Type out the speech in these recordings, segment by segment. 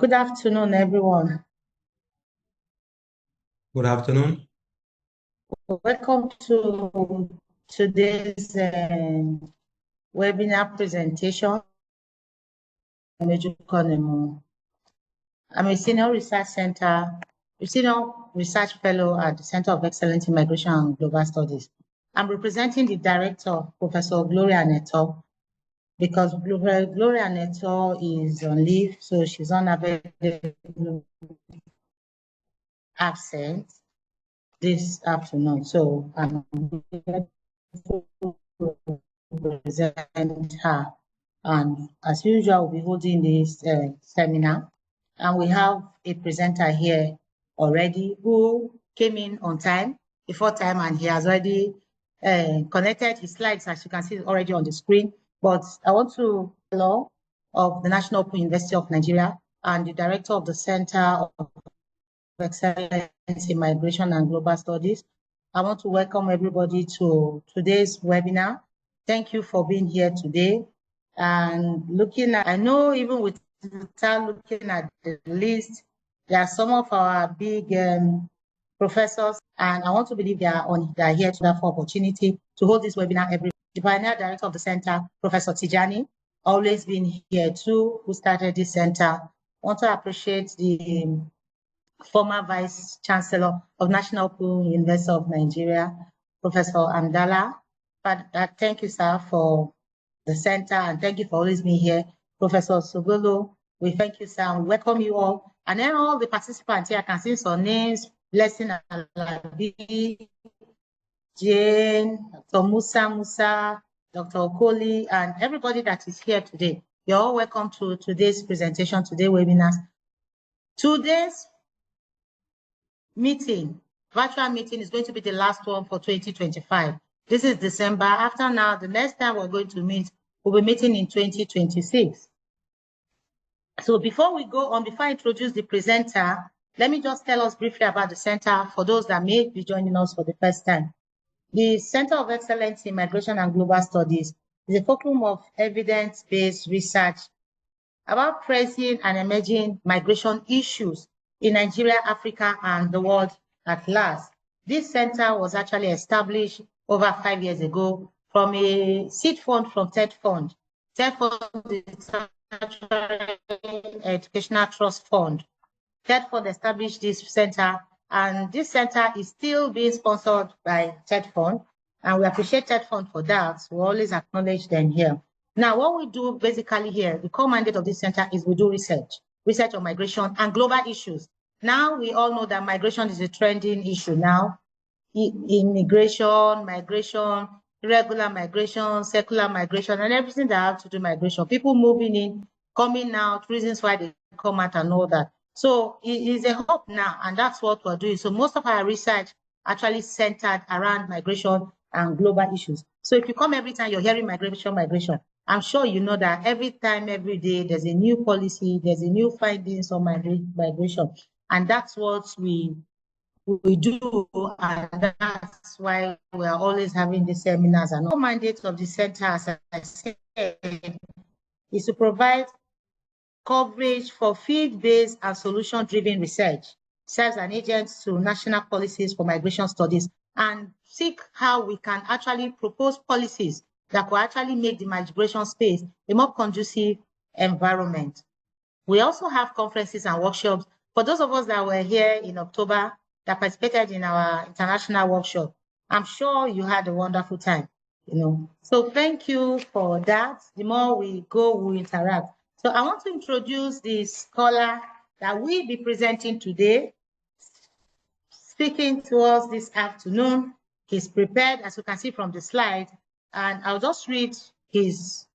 Good afternoon, everyone. Good afternoon. Welcome to today's webinar presentation. I'm a senior research fellow at the Center of Excellence in Migration and Global Studies. I'm representing the director, Professor Gloria Neto, because Gloria Neto is on leave, so she's unavailable, absent this afternoon. So I'm here to present her. And as usual, we'll be holding this seminar. And we have a presenter here already who came in on time, before time, and he has already connected his slides, as you can see already on the screen. But I want to hello of the National Open University of Nigeria and the director of the Center of Excellence in Migration and Global Studies. I want to welcome everybody to today's webinar. Thank you for being here today. And I know even without looking at the list, there are some of our big professors, and I want to believe they are here to have opportunity to hold this webinar the pioneer director of the center, Professor Tijani, always been here too, who started this center. I want to appreciate the former Vice Chancellor of National Open University of Nigeria, Professor Amdala. But thank you, sir, for the center, and thank you for always being here. Professor Sogolo, we thank you, sir, and we welcome you all. And then all the participants here, I can see some names, Blessing Alabi, Jane, Dr. Musa, Dr. Okoli, and everybody that is here today. You're all welcome to today's presentation, today's webinars. Today's virtual meeting is going to be the last one for 2025. This is December. After now, the next time we're going to meet, we'll be meeting in 2026. So before we go on, before I introduce the presenter, let me just tell us briefly about the center for those that may be joining us for the first time. The Center of Excellence in Migration and Global Studies is a fulcrum of evidence-based research about pressing and emerging migration issues in Nigeria, Africa, and the world at large. This center was actually established over 5 years ago from a seed fund from TED Fund. TED Fund is an educational trust fund. TED Fund established this center, and this center is still being sponsored by TED Fund, and we appreciate TED Fund for that. We always acknowledge them here. Now, what we do basically here, the core mandate of this center is we do research on migration and global issues. Now, we all know that migration is a trending issue now. Immigration, migration, irregular migration, secular migration, and everything that have to do migration. People moving in, coming out, reasons why they come out and all that. So it is a hope now, and that's what we're doing. So most of our research actually centered around migration and global issues. So if you come every time you're hearing migration, I'm sure you know that every time, every day, there's a new policy, there's a new findings on migration. And that's what we do, and that's why we are always having these seminars. And the mandate of the center, as I said, is to provide coverage for field-based and solution-driven research, serves an agent to national policies for migration studies, and seek how we can actually propose policies that will actually make the migration space a more conducive environment. We also have conferences and workshops. For those of us that were here in October, that participated in our international workshop, I'm sure you had a wonderful time, So thank you for that. The more we go, we interact. So I want to introduce the scholar that will be presenting today. Speaking to us this afternoon, he's prepared, as you can see from the slide, and I'll just read his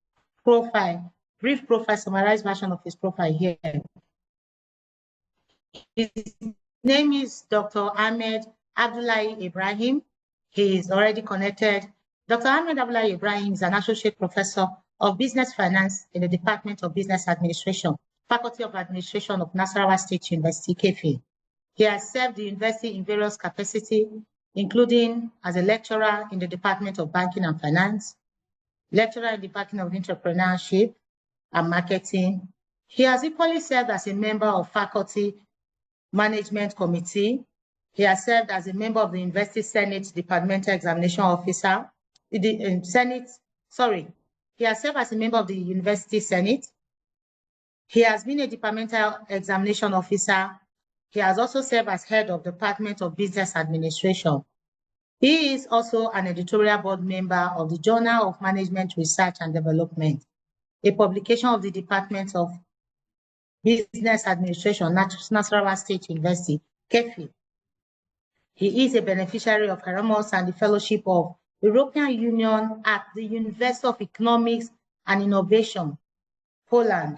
profile, brief profile, summarized version of his profile here. His name is Dr. Ahmed Abdullahi Ibrahim. He is already connected. Dr. Ahmed Abdullahi Ibrahim is an associate professor of business finance in the Department of Business Administration, Faculty of Administration of Nasarawa State University, KFI. He has served the university in various capacities, including as a lecturer in the Department of Banking and Finance, lecturer in the Department of Entrepreneurship and Marketing, He has equally served as a member of Faculty Management Committee. He has served as a member of the University Senate Departmental Examination Officer. He has served as a member of the University Senate. He has been a departmental examination officer. He has also served as head of the Department of Business Administration. He is also an editorial board member of the Journal of Management Research and Development, a publication of the Department of Business Administration, Nasarawa State University, KEFI. He is a beneficiary of Erasmus and the Fellowship of European Union at the University of Economics and Innovation, Poland.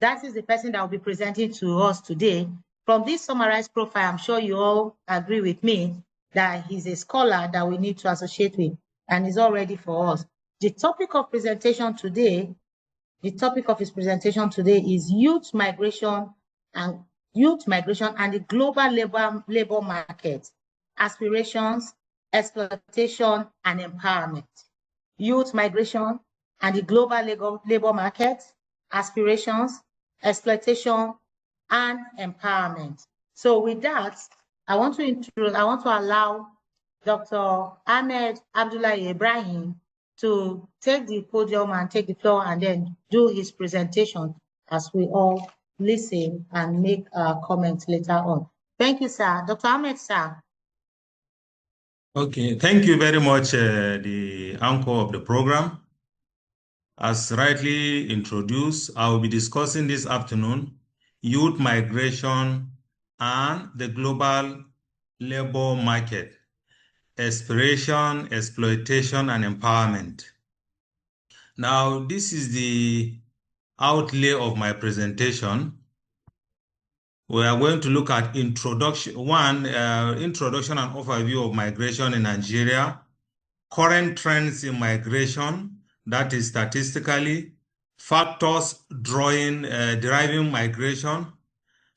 That is the person that will be presenting to us today. From this summarized profile, I'm sure you all agree with me that he's a scholar that we need to associate with and is all ready for us. The topic of his presentation today is youth migration and the global labor market, aspirations, exploitation, and empowerment. Youth migration and the global labor market, aspirations, exploitation, and empowerment. So with that, I want to allow Dr. Ahmed Abdullah Ibrahim to take the podium and take the floor and then do his presentation as we all listen and make comments later on. Thank you, sir. Dr. Ahmed, sir. Okay, thank you very much, the anchor of the program. As rightly introduced, I will be discussing this afternoon youth migration and the global labor market, aspiration, exploitation, and empowerment. Now, this is the outlay of my presentation. We are going to look at introduction and overview of migration in Nigeria, current trends in migration, that is statistically, factors deriving migration,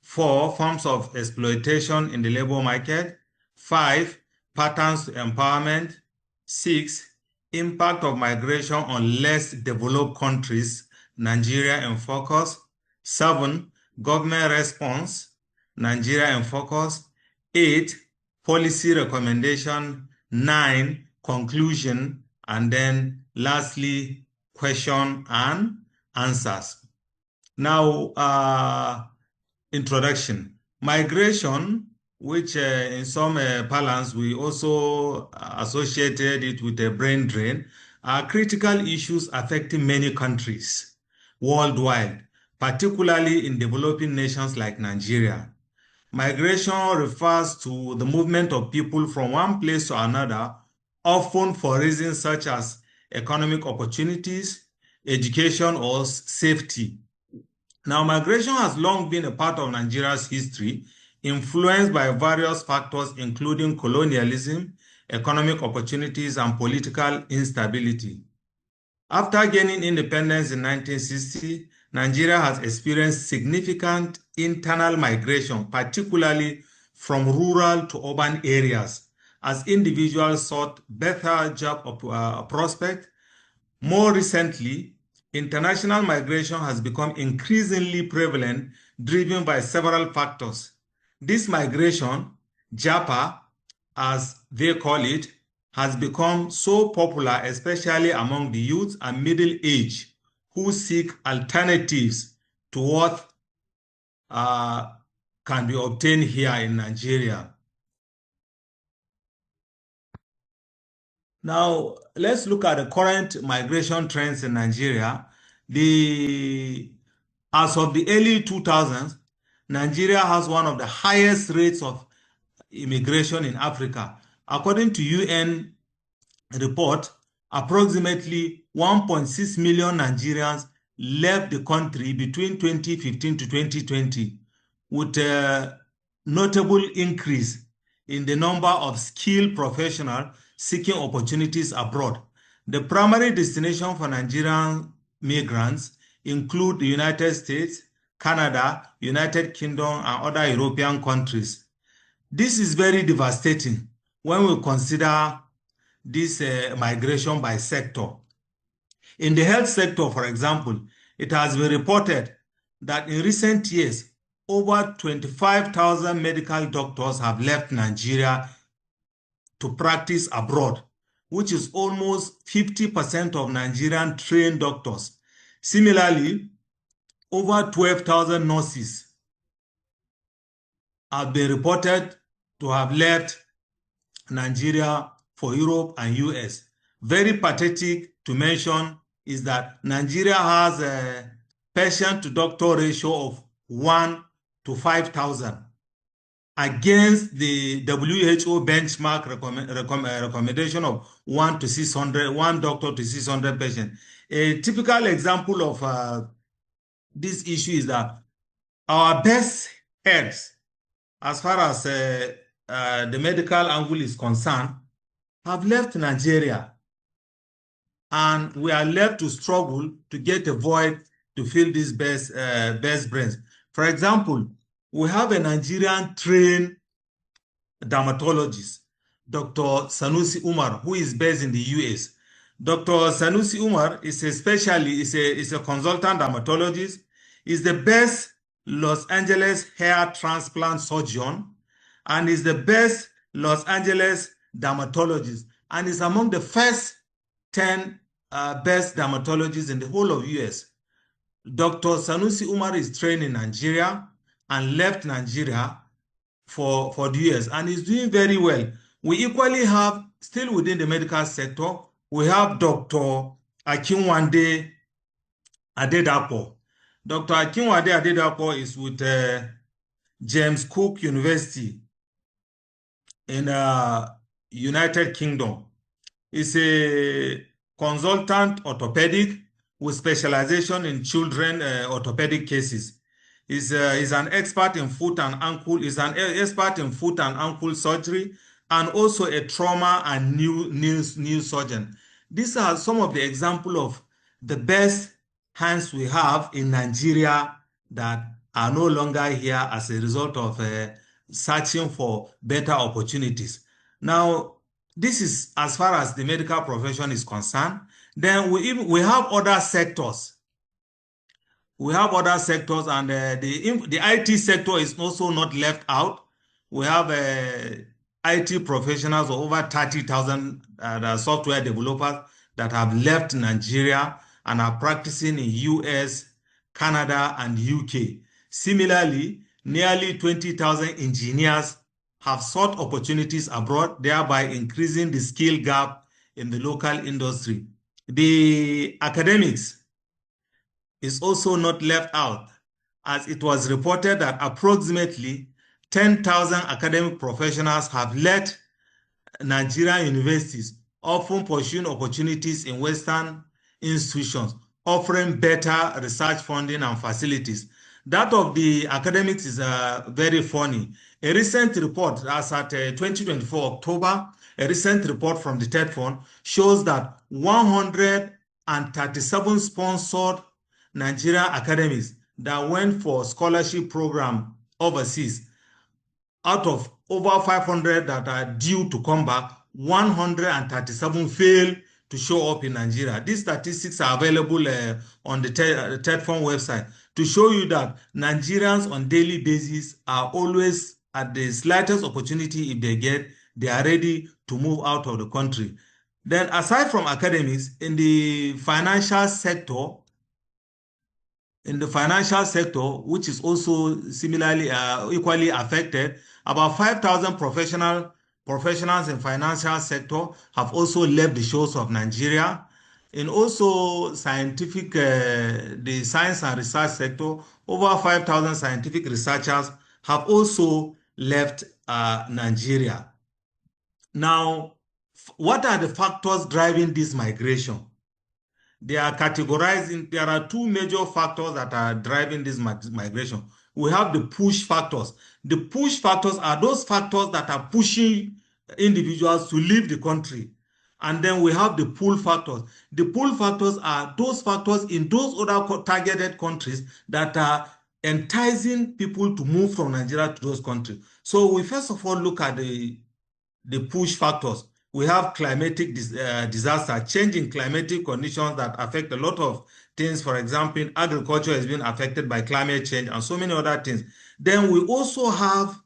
4, forms of exploitation in the labor market, 5, patterns to empowerment, 6, impact of migration on less developed countries, Nigeria in focus, 7, government response, Nigeria in focus, 8, policy recommendation, 9, conclusion, and then lastly, question and answers. Now, introduction. Migration, which in some parlance we also associated it with a brain drain, are critical issues affecting many countries worldwide, particularly in developing nations like Nigeria. Migration refers to the movement of people from one place to another, often for reasons such as economic opportunities, education, or safety. Now, migration has long been a part of Nigeria's history, influenced by various factors including colonialism, economic opportunities, and political instability. After gaining independence in 1960, Nigeria has experienced significant internal migration, particularly from rural to urban areas, as individuals sought better job prospects. More recently, international migration has become increasingly prevalent, driven by several factors. This migration, JAPA, as they call it, has become so popular, especially among the youth and middle age, who seek alternatives to what can be obtained here in Nigeria. Now, let's look at the current migration trends in Nigeria. As of the early 2000s, Nigeria has one of the highest rates of immigration in Africa. According to UN report, approximately 1.6 million Nigerians left the country between 2015 to 2020, with a notable increase in the number of skilled professionals seeking opportunities abroad. The primary destination for Nigerian migrants include the United States, Canada, United Kingdom, and other European countries. This is very devastating when we consider this migration by sector. In the health sector, for example, it has been reported that in recent years, over 25,000 medical doctors have left Nigeria to practice abroad, which is almost 50% of Nigerian trained doctors. Similarly, over 12,000 nurses have been reported to have left Nigeria for Europe and US. Very pathetic to mention is that Nigeria has a patient-to-doctor ratio of 1 to 5,000 against the WHO benchmark recommendation of 1 to 600, 1 doctor to 600 patients. A typical example of this issue is that our best heads, as far as the medical angle is concerned, have left Nigeria, and we are left to struggle to get a void to fill these best brains. For example, we have a Nigerian trained dermatologist, Dr. Sanusi Umar, who is based in the US. Dr. Sanusi Umar is a consultant dermatologist, is the best Los Angeles hair transplant surgeon, and is the best Los Angeles dermatologist, and is among the first 10 best dermatologists in the whole of US. Dr. Sanusi Umar is trained in Nigeria and left Nigeria for the US and is doing very well. We equally have, still within the medical sector, we have Dr. Akinwande Adedapo. Dr. Akinwande Adedapo is with James Cook University in United Kingdom. He's a consultant orthopedic with specialization in children orthopedic cases. He's an expert in foot and ankle. He's an expert in foot and ankle surgery, and also a trauma and new surgeon. These are some of the examples of the best hands we have in Nigeria that are no longer here as a result of searching for better opportunities. Now, this is as far as the medical profession is concerned. Then we have other sectors. We have other sectors, and the IT sector is also not left out. We have IT professionals of over 30,000 software developers that have left Nigeria and are practicing in US, Canada, and UK. Similarly, nearly 20,000 engineers have sought opportunities abroad, thereby increasing the skill gap in the local industry. The academics is also not left out, as it was reported that approximately 10,000 academic professionals have left Nigerian universities, often pursuing opportunities in Western institutions, offering better research funding and facilities. That of the academics is very funny. A recent report, as at 2024 October, a recent report from the TED Fund shows that 137 sponsored Nigerian academics that went for scholarship program overseas, out of over 500 that are due to come back, 137 failed to show up in Nigeria. These statistics are available on the TED Fund website to show you that Nigerians on daily basis are always, at the slightest opportunity if they get, they are ready to move out of the country. Then aside from academics, in the financial sector, which is also similarly equally affected, about 5,000 professionals in financial sector have also left the shores of Nigeria. In also scientific, the science and research sector, over 5,000 scientific researchers have also left Nigeria. Now, what are the factors driving this migration? They are categorized in, there are two major factors that are driving this migration. We have the push factors. The push factors are those factors that are pushing individuals to leave the country. And then we have the pull factors. The pull factors are those factors in those other targeted countries that are enticing people to move from Nigeria to those countries. So we first of all look at the push factors. We have climatic disaster, changing climatic conditions that affect a lot of things. For example, agriculture has been affected by climate change and so many other things. Then we also have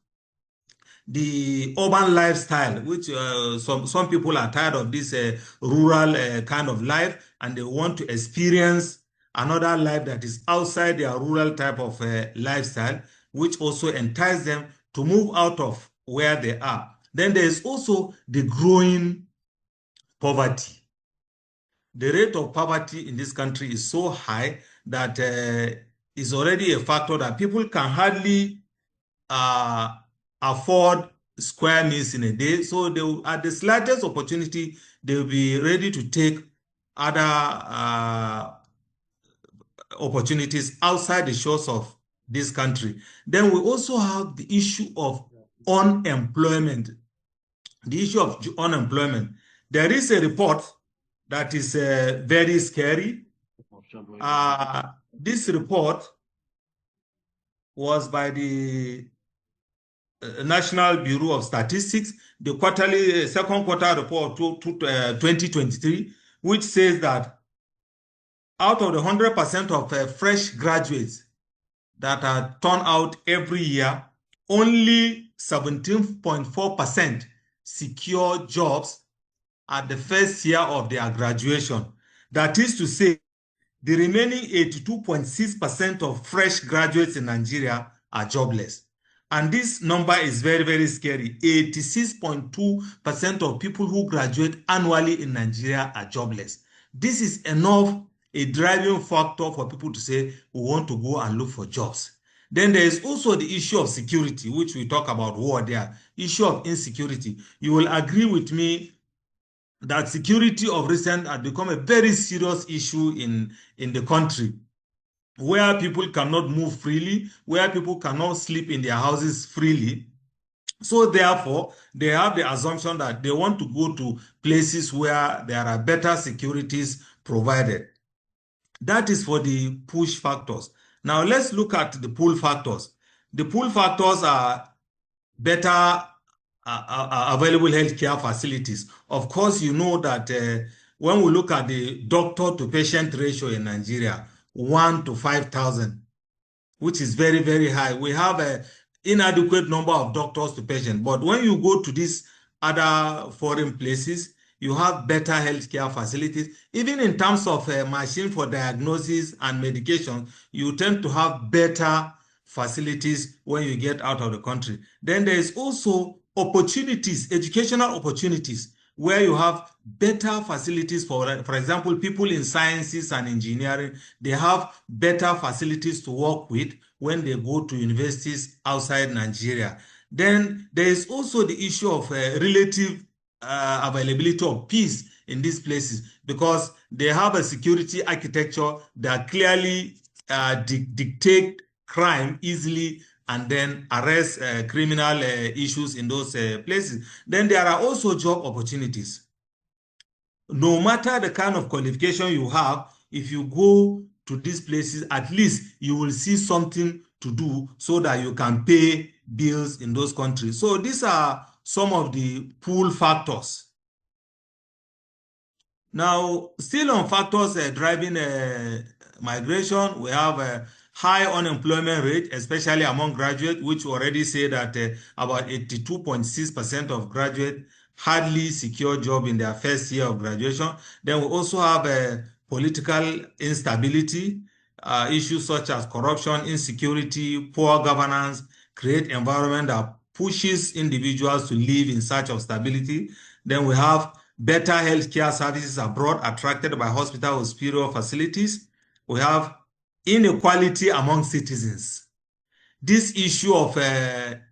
the urban lifestyle, which some people are tired of this rural kind of life, and they want to experience another life that is outside their rural type of lifestyle, which also entice them to move out of where they are. Then there is also the growing poverty. The rate of poverty in this country is so high that is already a factor that people can hardly afford square meals in a day. So they will, at the slightest opportunity, they will be ready to take other opportunities outside the shores of this country. Then we also have the issue of unemployment. The issue of unemployment. There is a report that is very scary. This report was by the National Bureau of Statistics, the quarterly second quarter report to 2023, which says that out of the 100% of fresh graduates that are turned out every year, only 17.4% secure jobs at the first year of their graduation. That is to say, the remaining 82.6% of fresh graduates in Nigeria are jobless. And this number is very, very scary. 86.2% of people who graduate annually in Nigeria are jobless. This is enough a driving factor for people to say, we want to go and look for jobs. Then there is also the issue of security, which we talk about war there. Issue of insecurity. You will agree with me that security of recent has become a very serious issue in the country, where people cannot move freely, where people cannot sleep in their houses freely. So therefore, they have the assumption that they want to go to places where there are better securities provided. That is for the push factors. Now let's look at the pull factors. The pull factors are better available healthcare facilities. Of course, you know that when we look at the doctor to patient ratio in Nigeria, 1 to 5,000, which is very, very high. We have an inadequate number of doctors to patients. But when you go to these other foreign places, you have better healthcare facilities. Even in terms of machine for diagnosis and medication, you tend to have better facilities when you get out of the country. Then there is also opportunities, educational opportunities, where you have better facilities for example, people in sciences and engineering, they have better facilities to work with when they go to universities outside Nigeria. Then there is also the issue of relative availability of peace in these places, because they have a security architecture that clearly dictate crime easily and then arrest criminal issues in those places. Then there are also job opportunities. No matter the kind of qualification you have, if you go to these places, at least you will see something to do so that you can pay bills in those countries. So these are some of the pull factors. Now, still on factors driving migration, we have a high unemployment rate, especially among graduates, which already say that about 82.6% of graduates hardly secure job in their first year of graduation. Then we also have political instability, issues such as corruption, insecurity, poor governance, create environment that pushes individuals to live in search of stability. Then we have better healthcare services abroad attracted by hospital or superior facilities. We have inequality among citizens. This issue of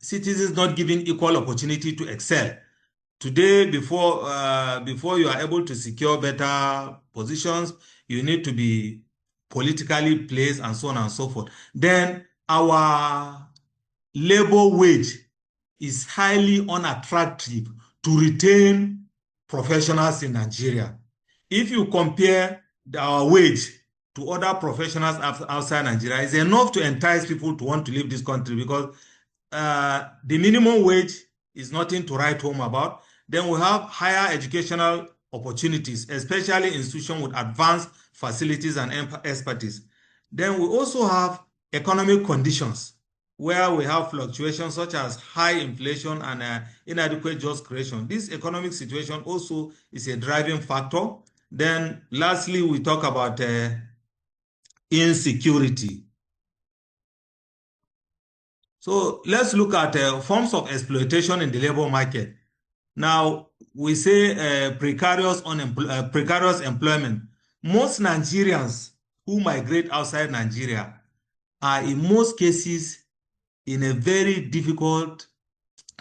citizens not given equal opportunity to excel. Today, before you are able to secure better positions, you need to be politically placed and so on and so forth. Then our labor wage is highly unattractive to retain professionals in Nigeria. If you compare our wage to other professionals outside Nigeria, it's enough to entice people to want to leave this country, because the minimum wage is nothing to write home about. Then we have higher educational opportunities, especially institutions with advanced facilities, and expertise. Then we also have economic conditions where we have fluctuations such as high inflation and inadequate job creation. This economic situation also is a driving factor. Then lastly, we talk about insecurity. So let's look at forms of exploitation in the labor market. Now, we say precarious employment. Most Nigerians who migrate outside Nigeria are in most cases in a very difficult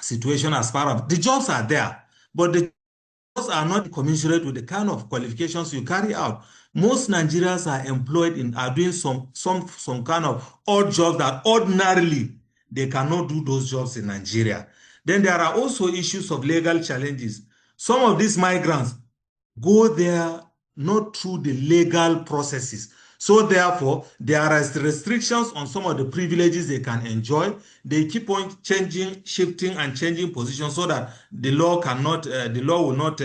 situation as far as the jobs are there, but the jobs are not commensurate with the kind of qualifications you carry out. Most Nigerians are doing some kind of odd jobs that ordinarily they cannot do those jobs in Nigeria. Then there are also issues of legal challenges. Some of these migrants go there not through the legal processes. So therefore, there are restrictions on some of the privileges they can enjoy. They keep on shifting and changing positions so that the law will not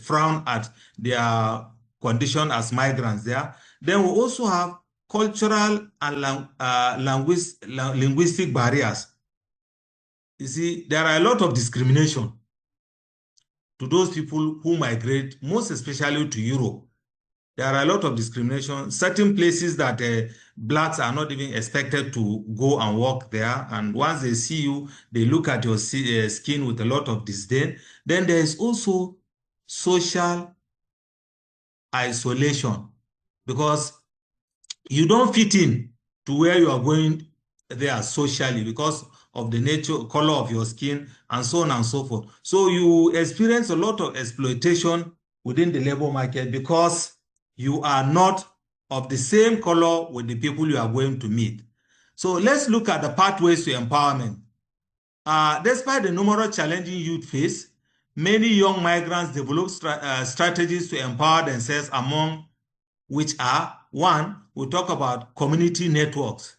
frown at their condition as migrants there. Then we also have cultural and linguistic barriers. You see, there are a lot of discrimination to those people who migrate, most especially to Europe. There are a lot of discrimination. Certain places that blacks are not even expected to go and work there. And once they see you, they look at your skin with a lot of disdain. Then there is also social isolation because you don't fit in to where you are going there socially because of the color of your skin, and so on and so forth. So you experience a lot of exploitation within the labor market because you are not of the same color with the people you are going to meet. So let's look at the pathways to empowerment. Despite the numerous challenges youth face, many young migrants develop strategies to empower themselves, among which are: one, we talk about community networks.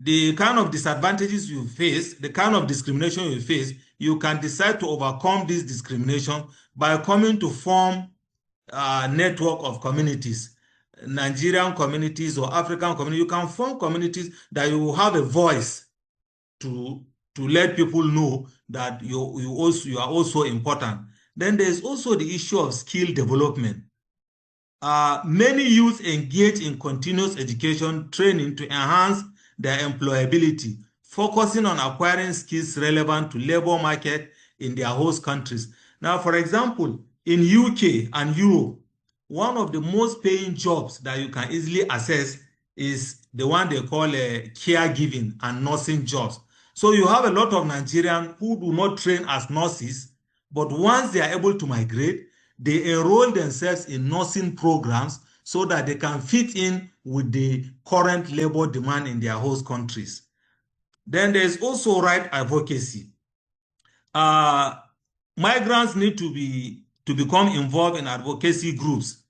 The kind of disadvantages you face, the kind of discrimination you face, you can decide to overcome this discrimination by coming to form a network of communities, Nigerian communities or African communities. You can form communities that you will have a voice to let people know that you are also important. Then there's also the issue of skill development. Many youth engage in continuous education training to enhance their employability, focusing on acquiring skills relevant to labor market in their host countries. Now, for example, in UK and Europe, one of the most paying jobs that you can easily access is the one they call caregiving and nursing jobs. So you have a lot of Nigerians who do not train as nurses, but once they are able to migrate, they enroll themselves in nursing programs so that they can fit in with the current labor demand in their host countries. Then there's also right advocacy. Migrants need to become involved in advocacy groups,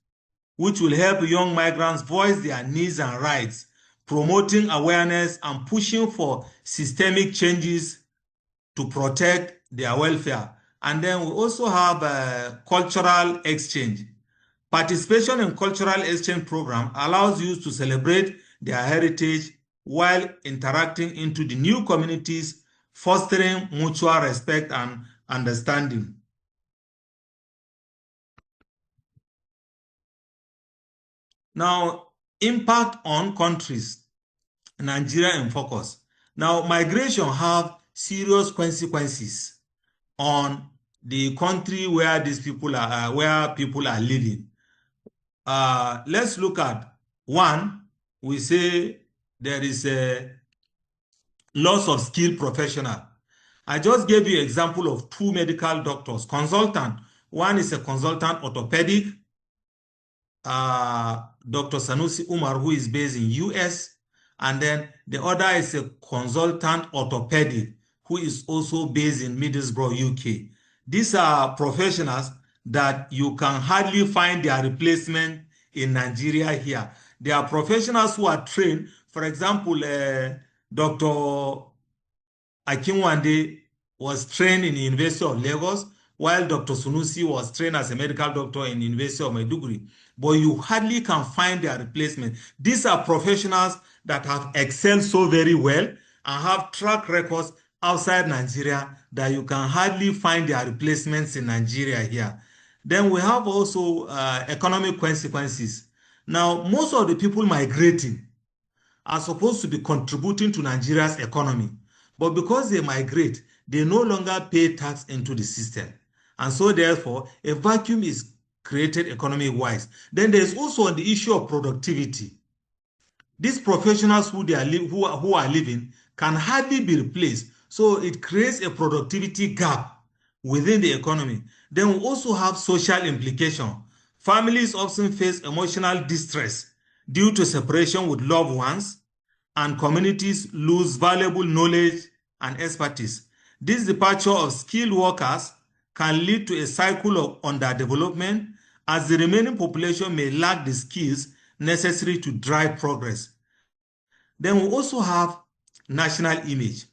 which will help young migrants voice their needs and rights, promoting awareness and pushing for systemic changes to protect their welfare. And then we also have cultural exchange. Participation in cultural exchange program allows youth to celebrate their heritage while interacting into the new communities, fostering mutual respect and understanding. Now, impact on countries, Nigeria in focus. Now, migration have serious consequences on the country where these people are, living. Let's look at one. We say there is a loss of skilled professional. I just gave you an example of two medical doctors, consultant. One is a consultant orthopedic, Dr. Sanusi Umar, who is based in US, and then the other is a consultant orthopedic, who is also based in Middlesbrough, UK. These are professionals that you can hardly find their replacement in Nigeria here. They are professionals who are trained. For example, Dr. Akinwande was trained in the University of Lagos, while Dr. Sunusi was trained as a medical doctor in University of Maiduguri. But you hardly can find their replacement. These are professionals that have excelled so very well and have track records outside Nigeria that you can hardly find their replacements in Nigeria here. Then we have also economic consequences. Now, most of the people migrating are supposed to be contributing to Nigeria's economy. But because they migrate, they no longer pay tax into the system. And so therefore, a vacuum is created economic-wise. Then there's also the issue of productivity. These professionals who are living can hardly be replaced. So it creates a productivity gap within the economy. Then we also have social implication. Families often face emotional distress due to separation with loved ones, and communities lose valuable knowledge and expertise. This departure of skilled workers can lead to a cycle of underdevelopment, as the remaining population may lack the skills necessary to drive progress. Then we also have national image.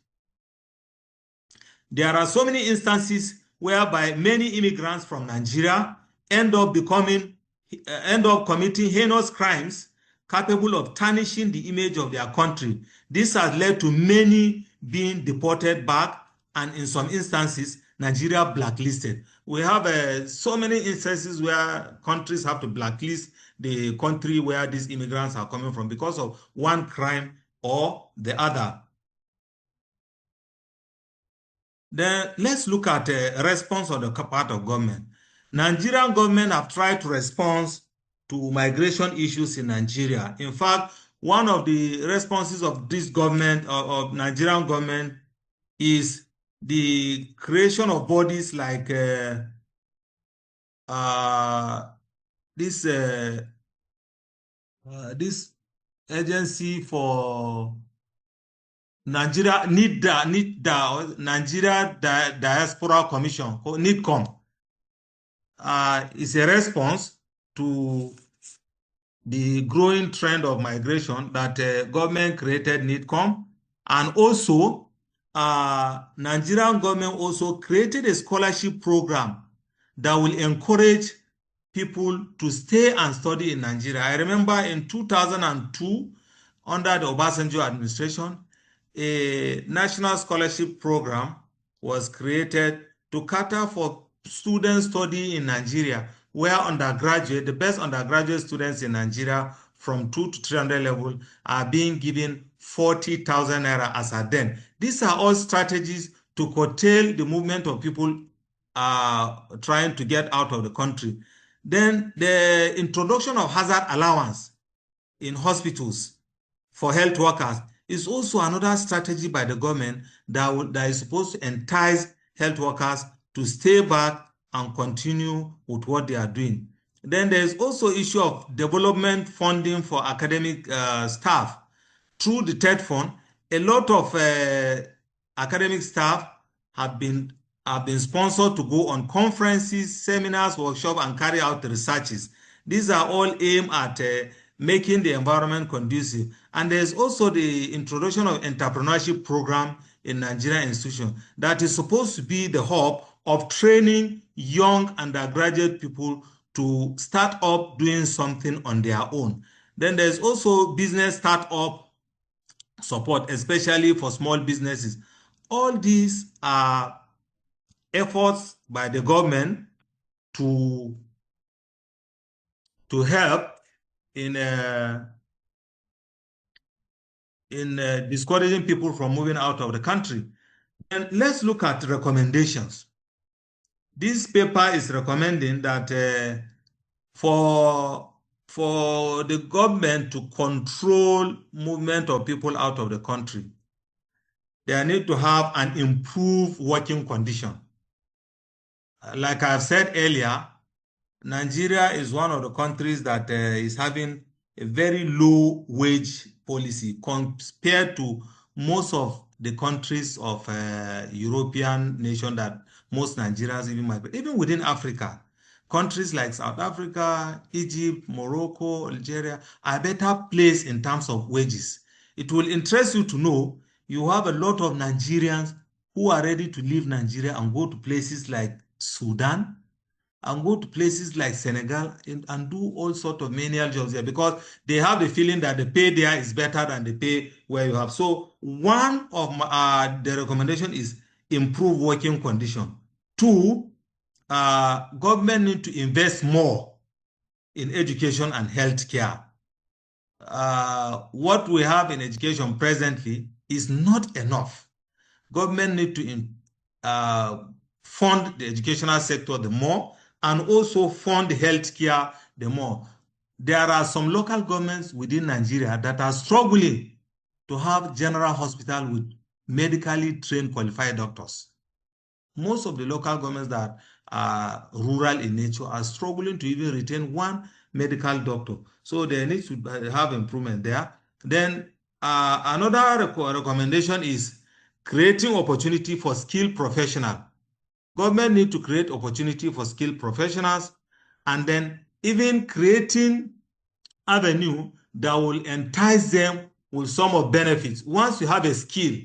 There are so many instances whereby many immigrants from Nigeria end up committing heinous crimes capable of tarnishing the image of their country. This has led to many being deported back, and in some instances, Nigeria blacklisted. We have so many instances where countries have to blacklist the country where these immigrants are coming from because of one crime or the other. Then let's look at a response on the part of government. Nigerian government have tried to respond to migration issues in Nigeria. In fact, one of the responses of this government, of Nigerian government, is the creation of bodies like this agency for Nigeria Nigeria Diaspora Commission, NIDCOM, is a response to the growing trend of migration that government created NIDCOM, and also Nigerian government also created a scholarship program that will encourage people to stay and study in Nigeria. I remember in 2002, under the Obasanjo administration, a national scholarship program was created to cater for students studying in Nigeria, where the best undergraduate students in Nigeria from 200 to 300 level are being given 40,000 naira as a den. These are all strategies to curtail the movement of people trying to get out of the country. Then the introduction of hazard allowance in hospitals for health workers is also another strategy by the government that is supposed to entice health workers to stay back and continue with what they are doing. Then there's also issue of development funding for academic staff. Through the TED Fund, a lot of academic staff have been sponsored to go on conferences, seminars, workshops, and carry out researches. These are all aimed at making the environment conducive. And there's also the introduction of entrepreneurship program in Nigerian institutions that is supposed to be the hub of training young undergraduate people to start up doing something on their own. Then there's also business startup support, especially for small businesses. All these are efforts by the government to help in discouraging people from moving out of the country. And let's look at recommendations. This paper is recommending that for the government to control movement of people out of the country, they need to have an improved working condition. Like I've said earlier, Nigeria is one of the countries that is having a very low wage policy compared to most of the countries of European nation that most Nigerians even migrate. Even within Africa, countries like South Africa, Egypt, Morocco, Algeria are better placed in terms of wages. It will interest you to know you have a lot of Nigerians who are ready to leave Nigeria and go to places like Sudan, and go to places like Senegal and do all sorts of menial jobs there, because they have the feeling that the pay there is better than the pay where you have. So one of the recommendation is improve working condition. Two, government need to invest more in education and healthcare. What we have in education presently is not enough. Government need to fund the educational sector the more, and also fund healthcare the more. There are some local governments within Nigeria that are struggling to have general hospital with medically trained qualified doctors. Most of the local governments that are rural in nature are struggling to even retain one medical doctor. So they need to have improvement there. Then another recommendation is creating opportunity for skilled professionals. Government need to create opportunity for skilled professionals, and then even creating avenue that will entice them with some of benefits. Once you have a skill,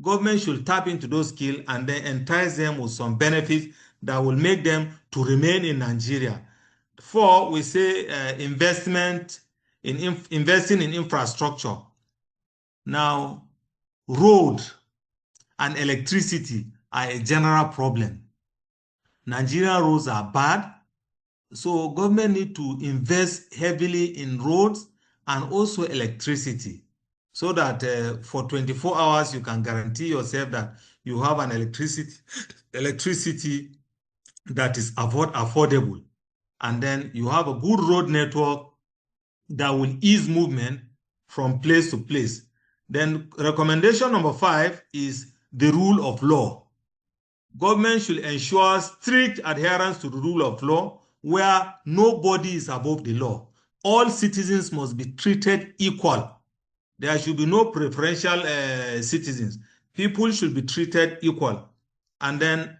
government should tap into those skills and then entice them with some benefits that will make them to remain in Nigeria. Four, we say investing in infrastructure. Now, road and electricity are a general problem. Nigerian roads are bad, so government need to invest heavily in roads and also electricity, so that for 24 hours you can guarantee yourself that you have an electricity that is affordable, and then you have a good road network that will ease movement from place to place. Then recommendation number 5 is the rule of law. Government should ensure strict adherence to the rule of law, where nobody is above the law. All citizens must be treated equal. There should be no preferential citizens. People should be treated equal. And then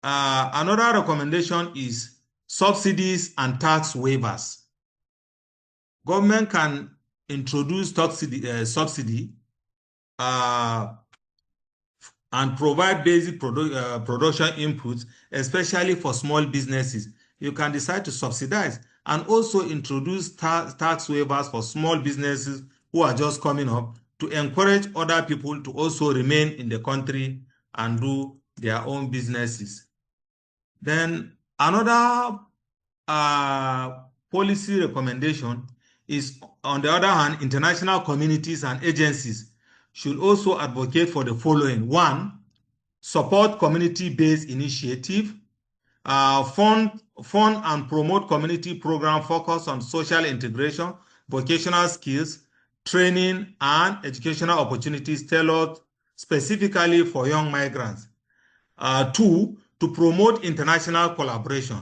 another recommendation is subsidies and tax waivers. Government can introduce subsidy and provide basic production inputs, especially for small businesses. You can decide to subsidize and also introduce tax waivers for small businesses who are just coming up, to encourage other people to also remain in the country and do their own businesses. Then another policy recommendation is, on the other hand, international communities and agencies should also advocate for the following. 1, support community-based initiative, fund and promote community program focused on social integration, vocational skills, training, and educational opportunities tailored specifically for young migrants. 2, to promote international collaboration.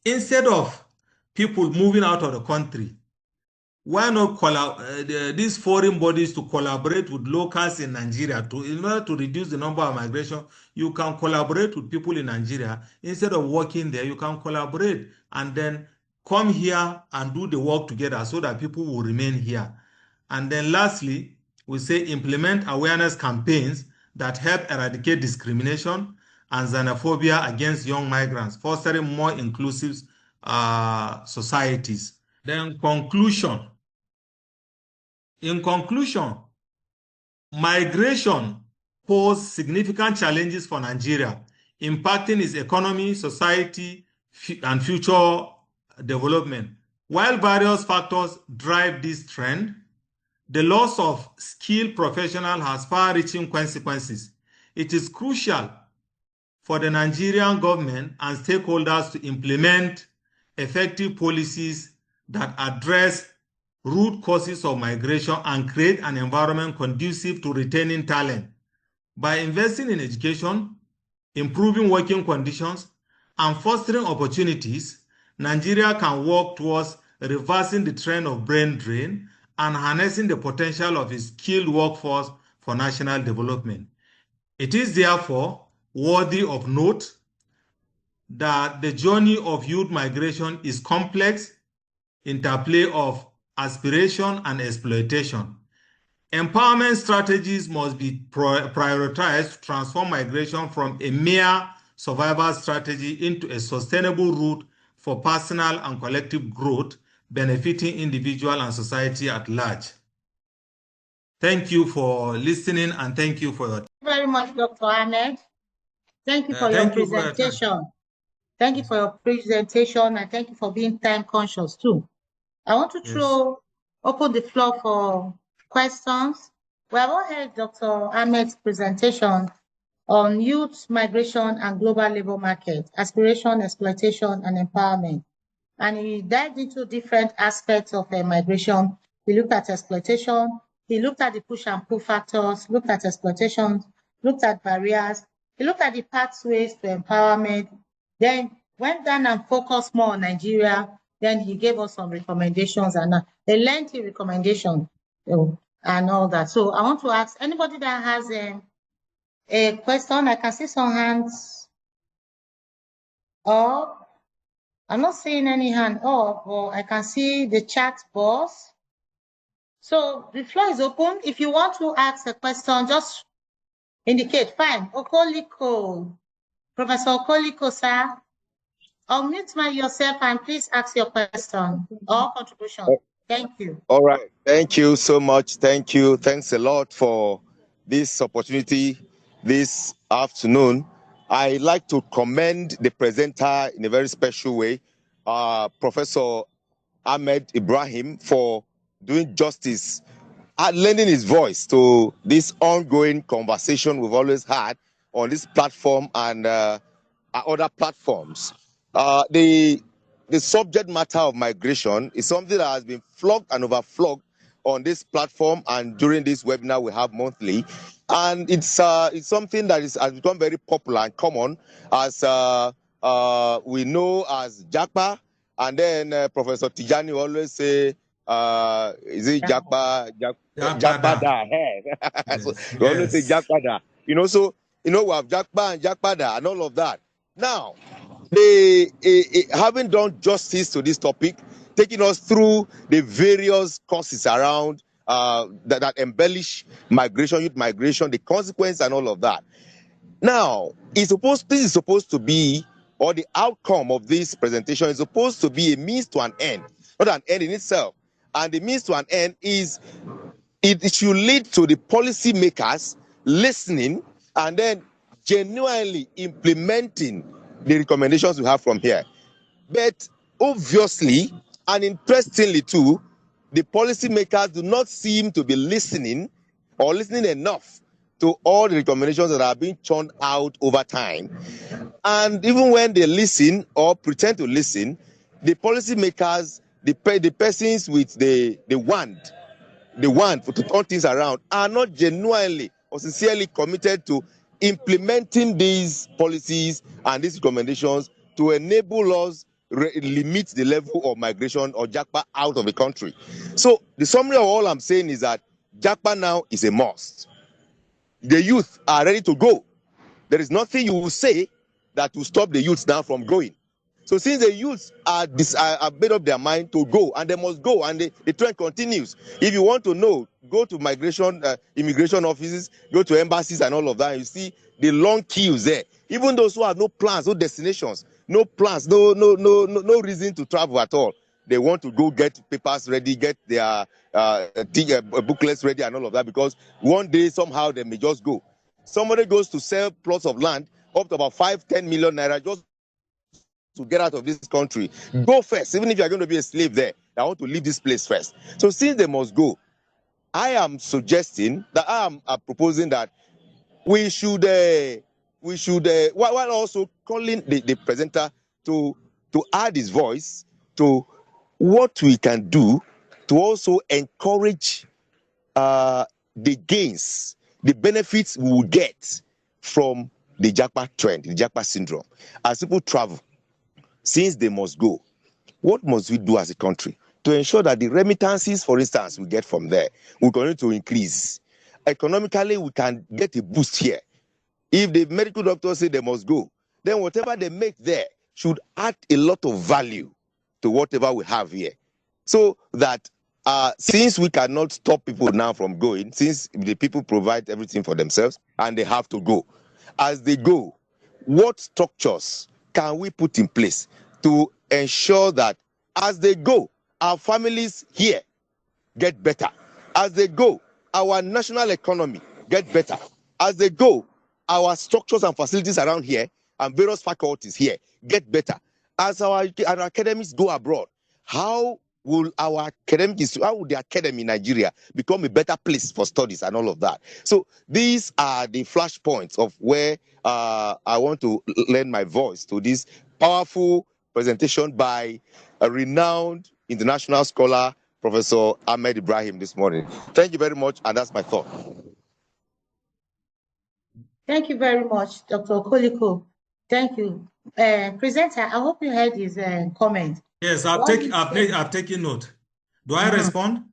Instead of people moving out of the country, why not these foreign bodies to collaborate with locals in Nigeria in order to reduce the number of migration? You can collaborate with people in Nigeria. Instead of working there, you can collaborate and then come here and do the work together, so that people will remain here. And then lastly, we say implement awareness campaigns that help eradicate discrimination and xenophobia against young migrants, fostering more inclusive societies. Then conclusion. In conclusion, migration poses significant challenges for Nigeria, impacting its economy, society, and future development. While various factors drive this trend, the loss of skilled professionals has far-reaching consequences. It is crucial for the Nigerian government and stakeholders to implement effective policies that address root causes of migration and create an environment conducive to retaining talent. By investing in education, improving working conditions, and fostering opportunities, Nigeria can work towards reversing the trend of brain drain and harnessing the potential of its skilled workforce for national development. It is therefore worthy of note that the journey of youth migration is complex interplay of aspiration and exploitation. Empowerment strategies must be prioritized to transform migration from a mere survival strategy into a sustainable route for personal and collective growth, benefiting individual and society at large. Thank you for listening, and thank you for your time. Thank you very much, Dr. Ahmed. Thank you for your Thank you for your time. presentation. Thank you for your presentation, and thank you for being time conscious too. I want to open the floor for questions. We have all heard Dr. Ahmed's presentation on youth migration and global labor market, aspiration, exploitation, and empowerment. And he dived into different aspects of migration. He looked at exploitation, he looked at the push and pull factors, looked at exploitation, looked at barriers, he looked at the pathways to empowerment, then went down and focused more on Nigeria. Then he gave us some recommendations and a lengthy recommendation and all that. So I want to ask anybody that has a question. I can see some hands up. I'm not seeing any hand up, but I can see the chat box. So the floor is open. If you want to ask a question, just indicate. Fine. Okoliko, Professor Okoliko, sir, unmute yourself and please ask your question or contribution. Thank you. All right. Thank you so much. Thank you. Thanks a lot for this opportunity this afternoon. I like to commend the presenter in a very special way, Professor Ahmed Ibrahim, for doing justice, lending his voice to this ongoing conversation we've always had on this platform and other platforms. The subject matter of migration is something that has been flogged and overflogged on this platform and during this webinar we have monthly, and it's something that has become very popular and common, as we know as Japa, and then Professor Tijani always say, is it Japa? Jakpada. Yes, So we always say Jakpada. So we have Jakpa and Jakpada and all of that. Now, they having done justice to this topic, taking us through the various causes around that embellish migration, youth migration, the consequence and all of that. Now, this is supposed to be, or the outcome of this presentation is supposed to be a means to an end, not an end in itself. And the means to an end is, it should lead to the policy makers listening and then genuinely implementing the recommendations we have from here. But obviously and interestingly too, the policymakers do not seem to be listening or listening enough to all the recommendations that are being churned out over time. And even when they listen or pretend to listen, the policymakers, the persons with the wand to turn things around, are not genuinely or sincerely committed to implementing these policies and these recommendations to enable us limit the level of migration or Japa out of the country. So the summary of all I'm saying is that Japa now is a must. The youth are ready to go. There is nothing you will say that will stop the youth now from going. So since the youths are made up their mind to go, and they must go, and the trend continues. If you want to know, go to immigration offices, go to embassies and all of that, and you see the long queues there. Even those who have no plans, no destinations, no plans, no reason to travel at all. They want to go get papers ready, get their booklets ready and all of that, because one day somehow they may just go. Somebody goes to sell plots of land up to about 5-10 million naira just to get out of this country. Go first, even if you're going to be a slave there. I want to leave this place first. So since they must go, I am suggesting that I am proposing that we should while also calling the presenter to add his voice to what we can do to also encourage the gains, the benefits we will get from the Japa trend, the Japa syndrome. As people travel, since they must go, what must we do as a country to ensure that the remittances, for instance, we get from there will continue to increase? Economically, we can get a boost here. If the medical doctors say they must go, then whatever they make there should add a lot of value to whatever we have here. So that since we cannot stop people now from going, since the people provide everything for themselves and they have to go, as they go, what structures can we put in place to ensure that as they go, our families here get better? As they go, our national economy get better. As they go, our structures and facilities around here and various faculties here get better. As our academics go abroad, how will the academy in Nigeria become a better place for studies and all of that? So these are the flashpoints of where I want to lend my voice to this powerful presentation by a renowned international scholar, Professor Ahmed Ibrahim, this morning. Thank you very much, and that's my thought. Thank you very much, Dr. Okoliko. Thank you. Presenter, I hope you heard his comment. Yes, I've taken note. Do I respond?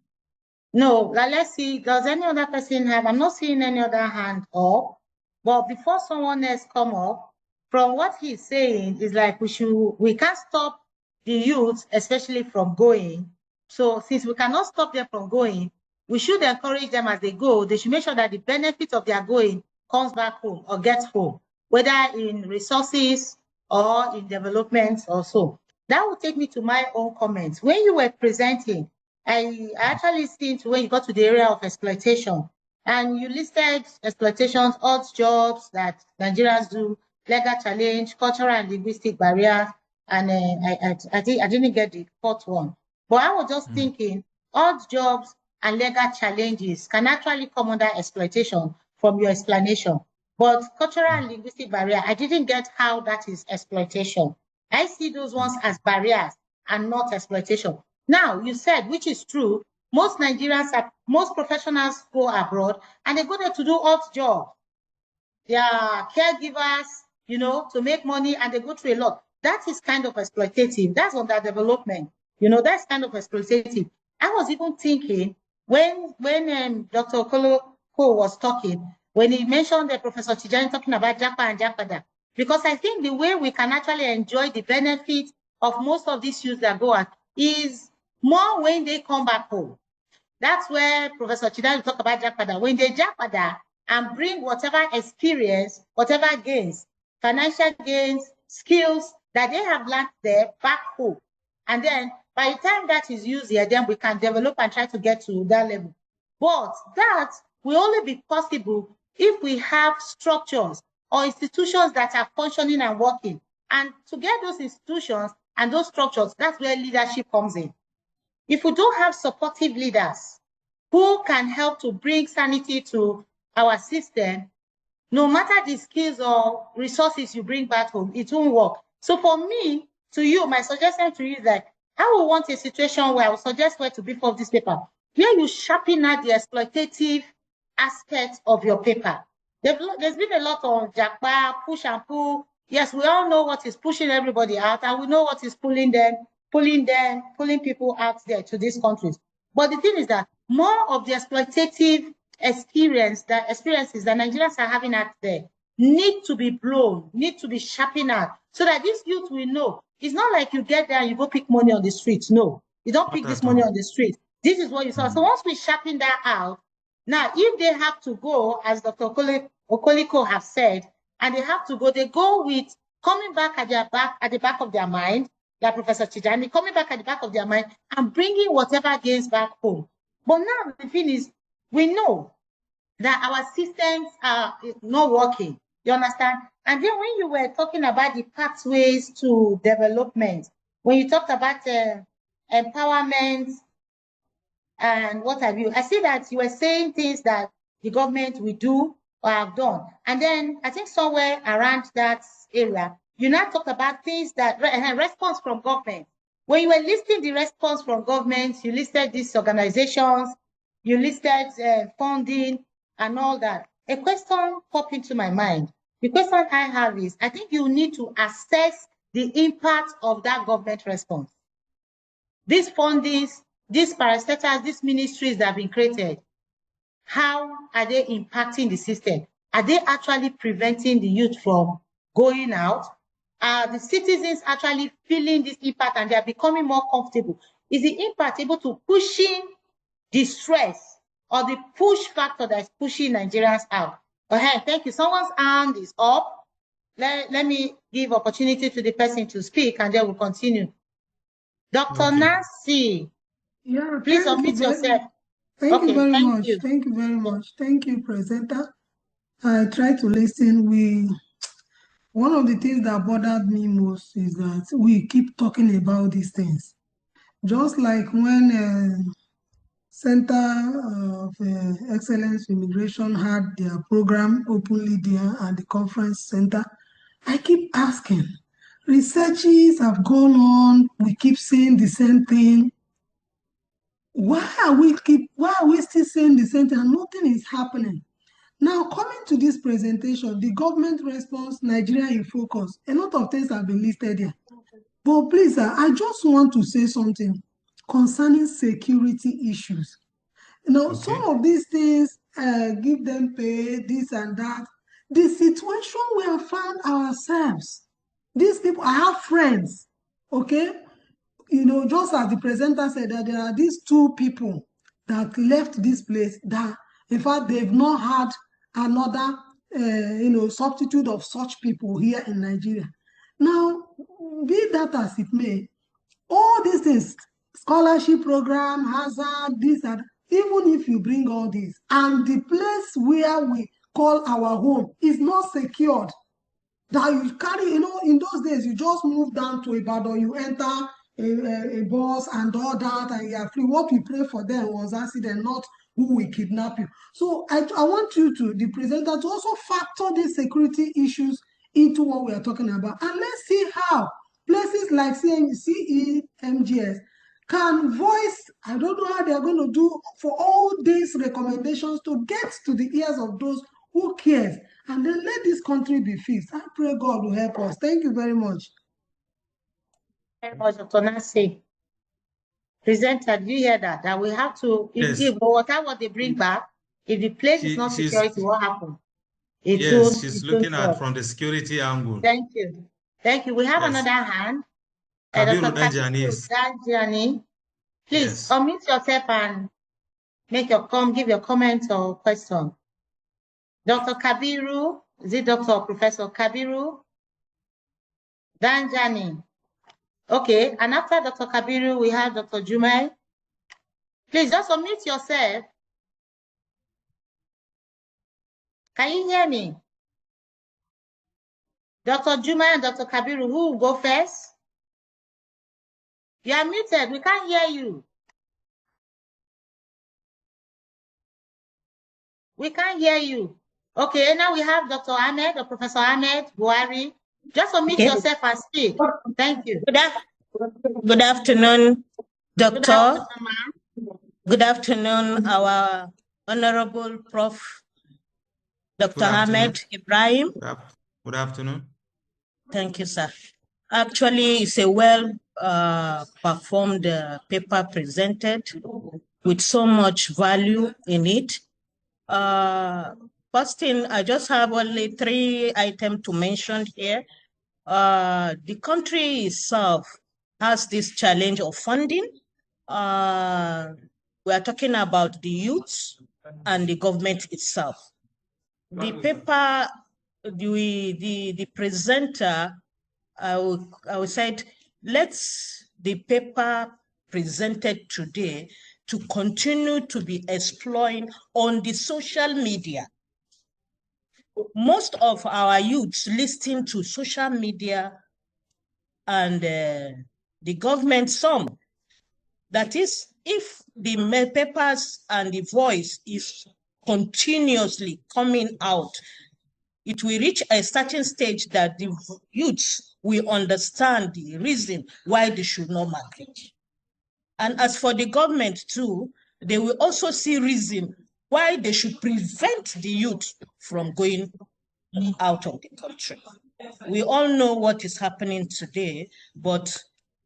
No, let's see. Does any other person have? I'm not seeing any other hand up. But before someone else come up, from what he's saying is like we can't stop the youth, especially from going. So since we cannot stop them from going, we should encourage them as they go. They should make sure that the benefit of their going comes back home or gets home, whether in resources or in development or so. That will take me to my own comments. When you were presenting, I actually listened to when you got to the area of exploitation, and you listed exploitations, odd jobs that Nigerians do, legal challenge, cultural and linguistic barriers, and I didn't get the fourth one. But I was just thinking, odd jobs and legal challenges can actually come under exploitation from your explanation. But cultural and linguistic barrier, I didn't get how that is exploitation. I see those ones as barriers and not exploitation. Now, you said, which is true, most professionals go abroad and they go there to do odd jobs. They are caregivers, to make money, and they go through a lot. That is kind of exploitative. That's underdevelopment. That's kind of exploitative. I was even thinking when Dr. Okoliko was talking, when he mentioned Professor Tijani talking about Japa and Japada, because I think the way we can actually enjoy the benefit of most of these youth that go out is more when they come back home. That's where Professor Chidani talk about Japada. When they Japada and bring whatever experience, whatever gains, financial gains, skills that they have learned there back home. And then by the time that is used here, then we can develop and try to get to that level. But that will only be possible if we have structures or institutions that are functioning and working. And to get those institutions and those structures, that's where leadership comes in. If we don't have supportive leaders who can help to bring sanity to our system, no matter the skills or resources you bring back home, it won't work. So for me, to you, my suggestion to you is that I would want a situation where I would suggest where to beef up this paper, where you sharpen out the exploitative aspects of your paper. There's been a lot on Jakpa, push and pull. Yes, we all know what is pushing everybody out, and we know what is pulling people out there to these countries. But the thing is that more of the exploitative experiences that Nigerians are having out there need to be blown, need to be sharpened out, so that this youth will know. It's not like you get there and you go pick money on the streets. No, you don't pick this money on the street. This is what you saw. So once we sharpen that out, now if they have to go, as Dr. Okoliko have said, and they have to go, they go with coming back at the back of their mind, like Professor Tijani, coming back at the back of their mind and bringing whatever gains back home. But now the thing is, we know that our systems are not working. You understand? And then when you were talking about the pathways to development, when you talked about empowerment and what have you, I see that you were saying things that the government will do or have done. And then I think somewhere around that area, you now talk about things that response from government. When you were listing the response from government, you listed these organizations, you listed funding and all that. A question popped into my mind. The question I have is, I think you need to assess the impact of that government response. These fundings, these parastatals, these ministries that have been created, how are they impacting the system? Are they actually preventing the youth from going out? Are the citizens actually feeling this impact and they are becoming more comfortable? Is the impact able to pushing the stress or the push factor that's pushing Nigerians out? Okay, thank you. Someone's hand is up. let me give opportunity to the person to speak, and then we'll continue. Dr. Okay. Nancy, Yeah, please unmute yourself. Thank you very much. You. Thank you very much. Thank you, presenter. I try to listen. One of the things that bothered me most is that we keep talking about these things. Just like when Center of Excellence Immigration had their program openly there at the conference center, I keep asking. Researches have gone on. We keep saying the same thing. Why are we still saying the same thing and nothing is happening? Now, coming to this presentation, the government response, Nigeria in focus, a lot of things have been listed here. But please, I just want to say something concerning security issues. You know, some of these things, give them pay, this and that. The situation we have found ourselves, these people, I have friends, okay? You know, just as the presenter said, that there are these two people that left this place that, in fact, they've not had another, substitute of such people here in Nigeria. Now, be that as it may, all these things, scholarship program, hazard, this and even if you bring all this, and the place where we call our home is not secured, that you carry, you know, in those days, you just move down to Ibadan, you enter a bus and all that, and you are free. What we pray for them was accident, not who will kidnap you. So I want you to, the presenter, to also factor these security issues into what we are talking about. And let's see how places like CEMGS can voice, I don't know how they are going to do for all these recommendations to get to the ears of those who cares, and then let this country be fixed. I pray God will help us. Thank you very much. Very much, Dr. Nancy. Presenter, do you hear that? That we have to, if whatever they bring back, if the place is not security, what happens? She's looking at from the security angle. Thank you. Thank you. We have another hand. Kabiru Danjani. Please unmute yourself and give your comment or question. Dr. Kabiru, is it Dr. or Professor Kabiru? Danjani. Okay, and after Dr. Kabiru, we have Dr. Jumai. Please just unmute yourself. Can you hear me? Dr. Jumai and Dr. Kabiru, who will go first? You are muted, we can't hear you. We can't hear you. Okay, now we have Dr. Ahmed or Professor Ahmed Buhari. Just unmute yourself and speak. Thank you. Good afternoon, Doctor. Good afternoon, our Honorable Prof. Dr. Ahmed Ibrahim. Good afternoon. Thank you, sir. Actually, it's a well performed paper presented with so much value in it. First thing, I just have only 3 items to mention here. The country itself has this challenge of funding. We are talking about the youth and the government itself. The paper, the presenter, I said, let's the paper presented today to continue to be exploring on the social media. Most of our youths listen to social media and the government some. That is, if the papers and the voice is continuously coming out, it will reach a certain stage that the youths will understand the reason why they should not migrate. And as for the government too, they will also see reason why they should prevent the youth from going out of the country. We all know what is happening today, but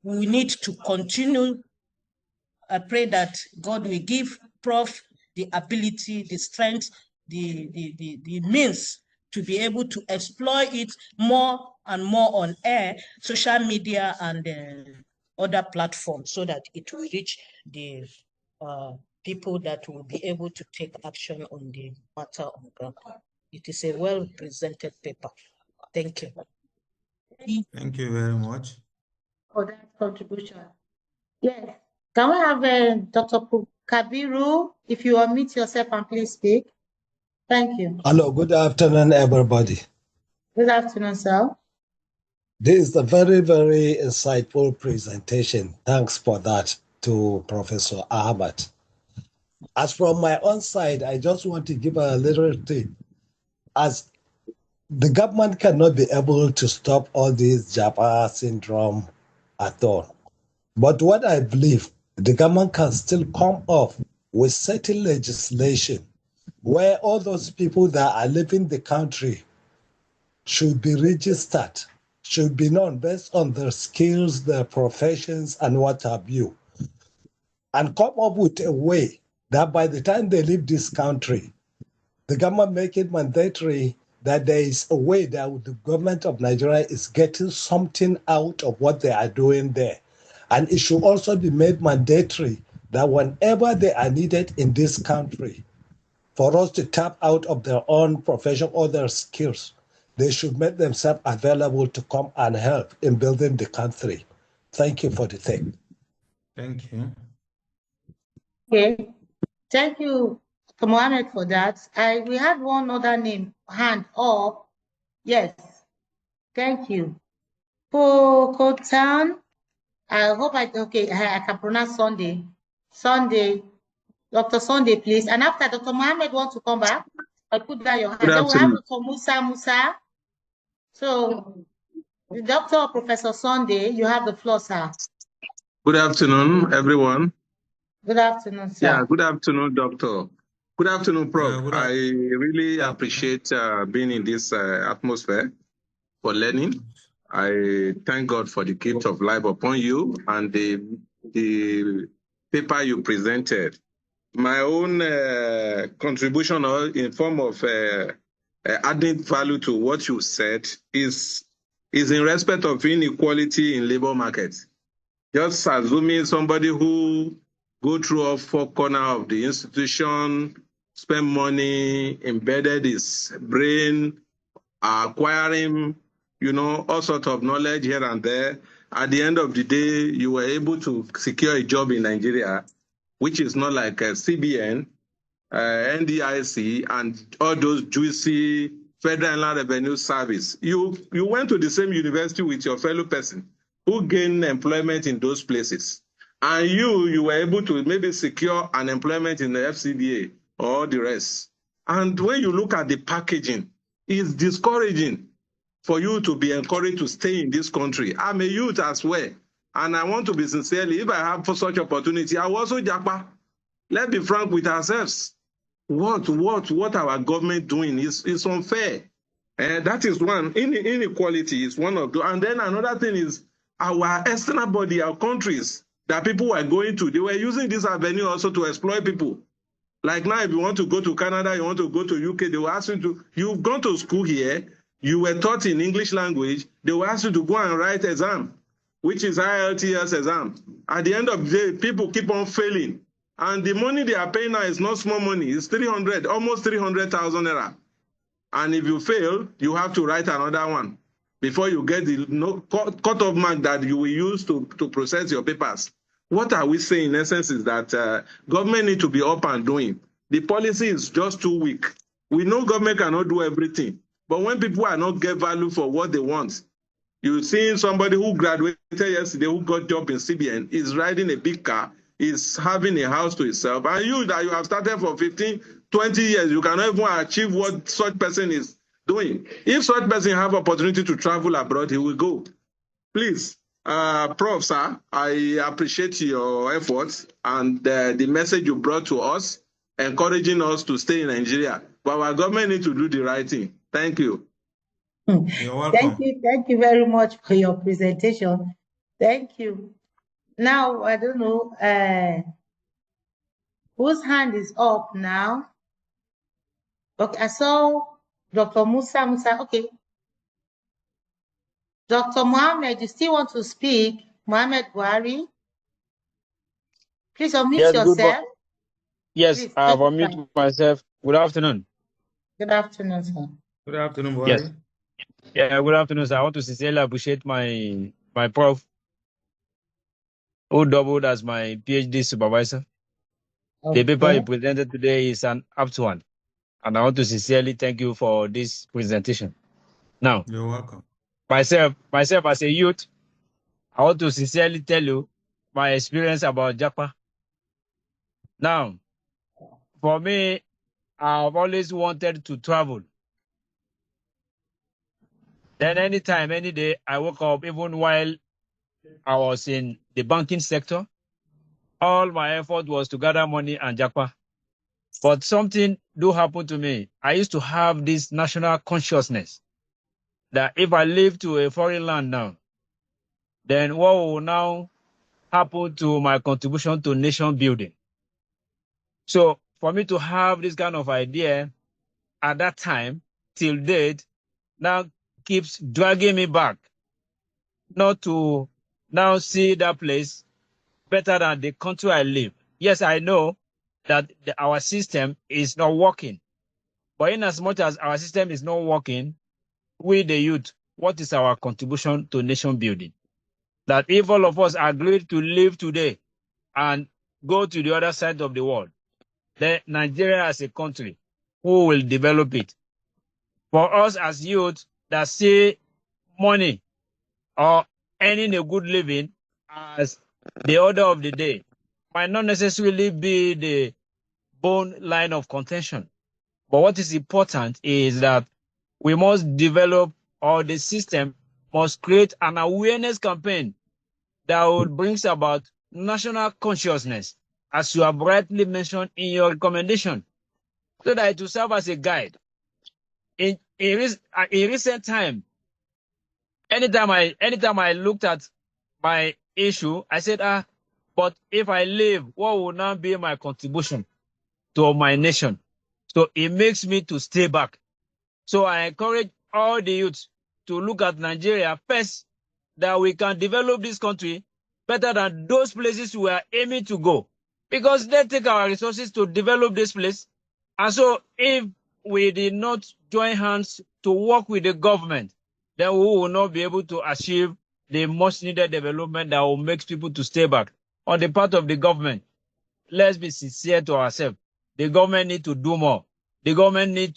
we need to continue. I pray that God will give Prof the ability, the strength, the means to be able to exploit it more and more on air, social media, and other platforms, so that it will reach the people that will be able to take action on the matter on ground. It is a well-presented paper. Thank you. Thank you very much. For that contribution. Yes. Can we have Dr. Kabiru, if you unmute yourself and please speak? Thank you. Hello, good afternoon, everybody. Good afternoon, sir. This is a very, very insightful presentation. Thanks for that to Professor Ahmad. As from my own side, I just want to give a little thing. As the government cannot be able to stop all this Japa syndrome at all. But what I believe, the government can still come up with certain legislation where all those people that are leaving the country should be registered, should be known based on their skills, their professions, and what have you, and come up with a way that by the time they leave this country, the government make it mandatory that there is a way that the government of Nigeria is getting something out of what they are doing there. And it should also be made mandatory that whenever they are needed in this country, for us to tap out of their own profession or their skills, they should make themselves available to come and help in building the country. Thank you for the thing. Thank you. Okay. Thank you, Mohammed, for that. We had one other name, hand up. Yes. Thank you. Pokotan. I hope I can pronounce Sunday. Sunday. Dr. Sunday, please. And after Dr. Mohammed wants to come back, I put down your hand. Then we have Dr. Musa. So, the Doctor or Professor Sunday, you have the floor, sir. Good afternoon, everyone. Good afternoon, sir. Yeah, good afternoon, Doctor. Good afternoon, Prof. I really appreciate being in this atmosphere for learning. I thank God for the gift of life upon you and the paper you presented. My own contribution in form of adding value to what you said is in respect of inequality in labor market. Just assuming somebody who go through all four corners of the institution, spend money, embedded his brain, acquiring, all sorts of knowledge here and there. At the end of the day, you were able to secure a job in Nigeria, which is not like a CBN, NDIC, and all those juicy Federal Inland Revenue Service. You went to the same university with your fellow person who gained employment in those places. And you were able to maybe secure an employment in the FCDA or the rest. And when you look at the packaging, it's discouraging for you to be encouraged to stay in this country. I'm a youth as well. And I want to be sincerely, if I have such opportunity, I will also japa. Let's be frank with ourselves. What our government doing is unfair. That is one. Inequality is one of the, and then another thing is our external body, our countries that people were going to, they were using this avenue also to exploit people. Like now, if you want to go to Canada, you want to go to UK, they will ask you to, you've gone to school here, you were taught in English language, they will ask you to go and write exam, which is IELTS exam. At the end of the day, people keep on failing. And the money they are paying now is not small money. It's almost 300,000 naira. And if you fail, you have to write another one before you get the cut-off mark that you will use to process your papers. What are we saying in essence is that government need to be up and doing. The policy is just too weak. We know government cannot do everything. But when people are not get value for what they want, you're seeing somebody who graduated yesterday, who got job in CBN, is riding a big car, is having a house to himself. And you that you have started for 15, 20 years, you cannot even achieve what such person is doing. If such person have opportunity to travel abroad, he will go. Please, Prof, sir, I appreciate your efforts and the message you brought to us, encouraging us to stay in Nigeria. But our government needs to do the right thing. Thank you. You're welcome. Thank you very much for your presentation. Thank you. Now, I don't know whose hand is up now. Okay, I saw Dr. Musa. Okay. Dr. Mohammed, you still want to speak? Mohammed Buhari? Please unmute yourself. Yes, Please, I've unmuted myself. Good afternoon. Good afternoon, sir. Good afternoon, Buhari. Yes. Yeah, good afternoon, sir. I want to sincerely appreciate my prof, who doubled as my PhD supervisor. The paper Okay. you presented today is an apt one, and I want to sincerely thank you for this presentation. Now, You're welcome. myself as a youth, I want to sincerely tell you my experience about Japan. Now, for me, I've always wanted to travel. Then anytime, any day, I woke up, even while I was in the banking sector, all my effort was to gather money and Japan. But something do happen to me. I used to have this national consciousness that if I live to a foreign land now, then what will now happen to my contribution to nation building? So for me to have this kind of idea at that time, till date, now keeps dragging me back, not to now see that place better than the country I live. Yes, I know that our system is not working. But in as much as our system is not working, we the youth, what is our contribution to nation building? That if all of us agreed to live today and go to the other side of the world, then Nigeria as a country, who will develop it? For us as youth that see money or earning a good living as the order of the day, might not necessarily be the bone line of contention. But what is important is that we must develop, or the system must create an awareness campaign that will bring about national consciousness, as you have rightly mentioned in your recommendation, so that it will serve as a guide. In recent time, anytime I looked at my issue, I said, but if I live, what will now be my contribution to my nation? So it makes me to stay back. So I encourage all the youths to look at Nigeria first, that we can develop this country better than those places we are aiming to go. Because they take our resources to develop this place. And so if we did not join hands to work with the government, then we will not be able to achieve the much needed development that will make people to stay back. On the part of the government, let's be sincere to ourselves. The government need to do more. The government need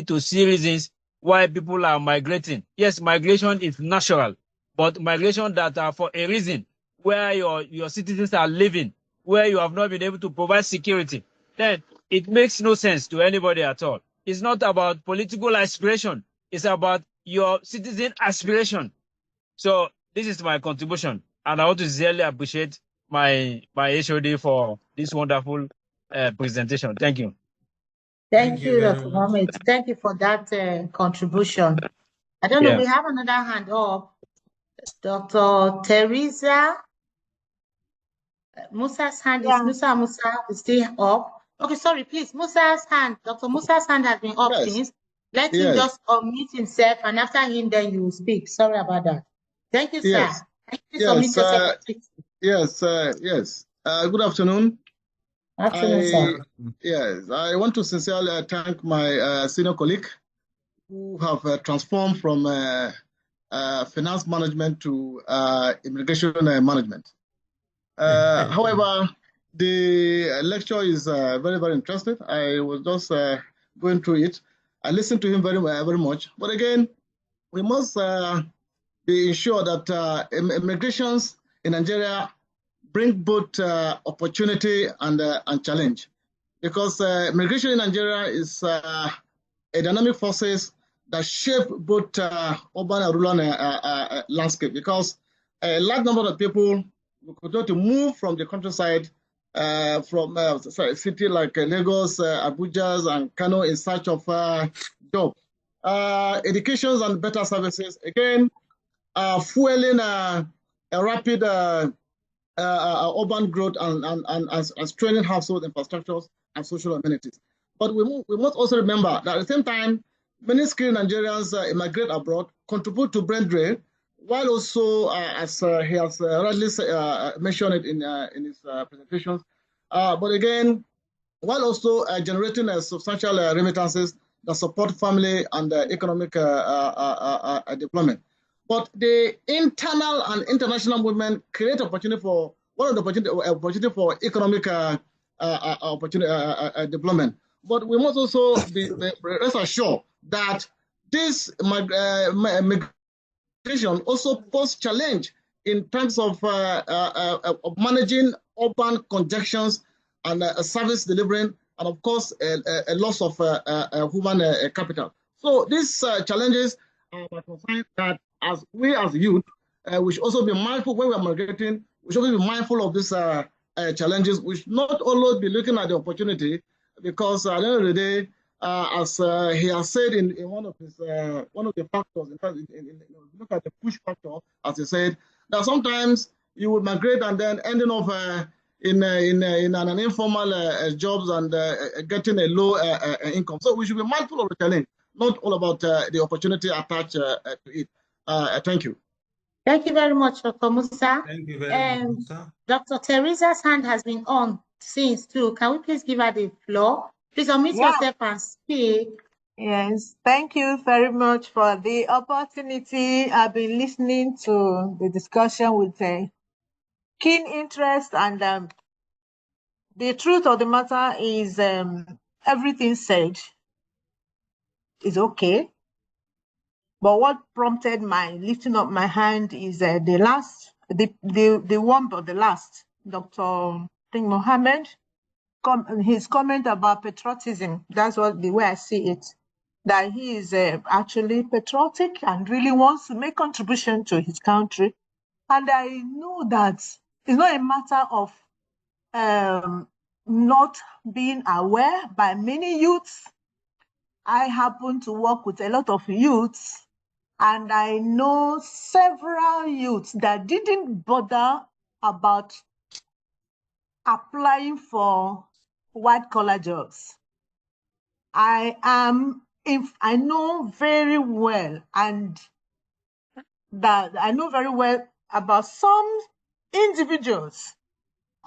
to see reasons why people are migrating. Yes, migration is natural, but migration that are for a reason, where your citizens are living, where you have not been able to provide security, then it makes no sense to anybody at all. It's not about political aspiration. It's about your citizen aspiration. So this is my contribution, and I want to sincerely appreciate my HOD for this wonderful presentation. Thank you. Thank you, very Dr. much. Mohammed. Thank you for that contribution. I don't know, we have another hand up. Dr. Teresa Musa's hand is Musa is still up. Okay, sorry, please. Musa's hand, Dr. Musa's hand has been up since. Let him just unmute himself, and after him, then you will speak. Sorry about that. Thank you, sir. Can you unmute yourself? Yes. Good afternoon. Afternoon, sir. Yes, I want to sincerely thank my senior colleague who have transformed from finance management to immigration management. However, the lecture is very, very interesting. I was just going through it. I listened to him very much. But again, we must be ensured that immigrations in Nigeria bring both opportunity and challenge. Because immigration in Nigeria is a dynamic forces that shape both urban and rural landscape. Because a large number of people will continue to move from the countryside, from city like Lagos, Abuja, and Kano in search of jobs, educations and better services. Again, fueling a rapid urban growth and strengthening household infrastructures and social amenities. But we must also remember that at the same time, many skilled Nigerians immigrate abroad, contribute to brain drain, while also, as he has rightly mentioned it in his presentations, but again, while also generating substantial remittances that support family and economic development. But the internal and international movement create opportunity for one of the opportunity for economic development. But we must also be rest assured that this migration also pose challenge in terms of managing urban congestions and service delivering, and of course, a loss of human capital. So these challenges are that as we as youth, we should also be mindful when we are migrating. We should also be mindful of these challenges. We should not always be looking at the opportunity, because at the end of the day, as he has said in one of the factors, in fact, look at the push factor, as he said, that sometimes you would migrate and then ending up in an informal jobs and getting a low income. So we should be mindful of the challenge, not all about the opportunity attached to it. Thank you. Thank you very much, Dr. Musa. Thank you very much, Musa. Dr. Teresa's hand has been on since too. Can we please give her the floor? Please unmute yourself and speak. Yes, thank you very much for the opportunity. I've been listening to the discussion with a keen interest, and the truth of the matter is everything said is okay. But what prompted my lifting up my hand is the one, but the last, Dr. Mohammed, his comment about patriotism. That's the way I see it. That he is actually patriotic and really wants to make contribution to his country. And I know that it's not a matter of not being aware by many youths. I happen to work with a lot of youths, and I know several youths that didn't bother about applying for white-collar jobs. I know very well, and that I know very well about some individuals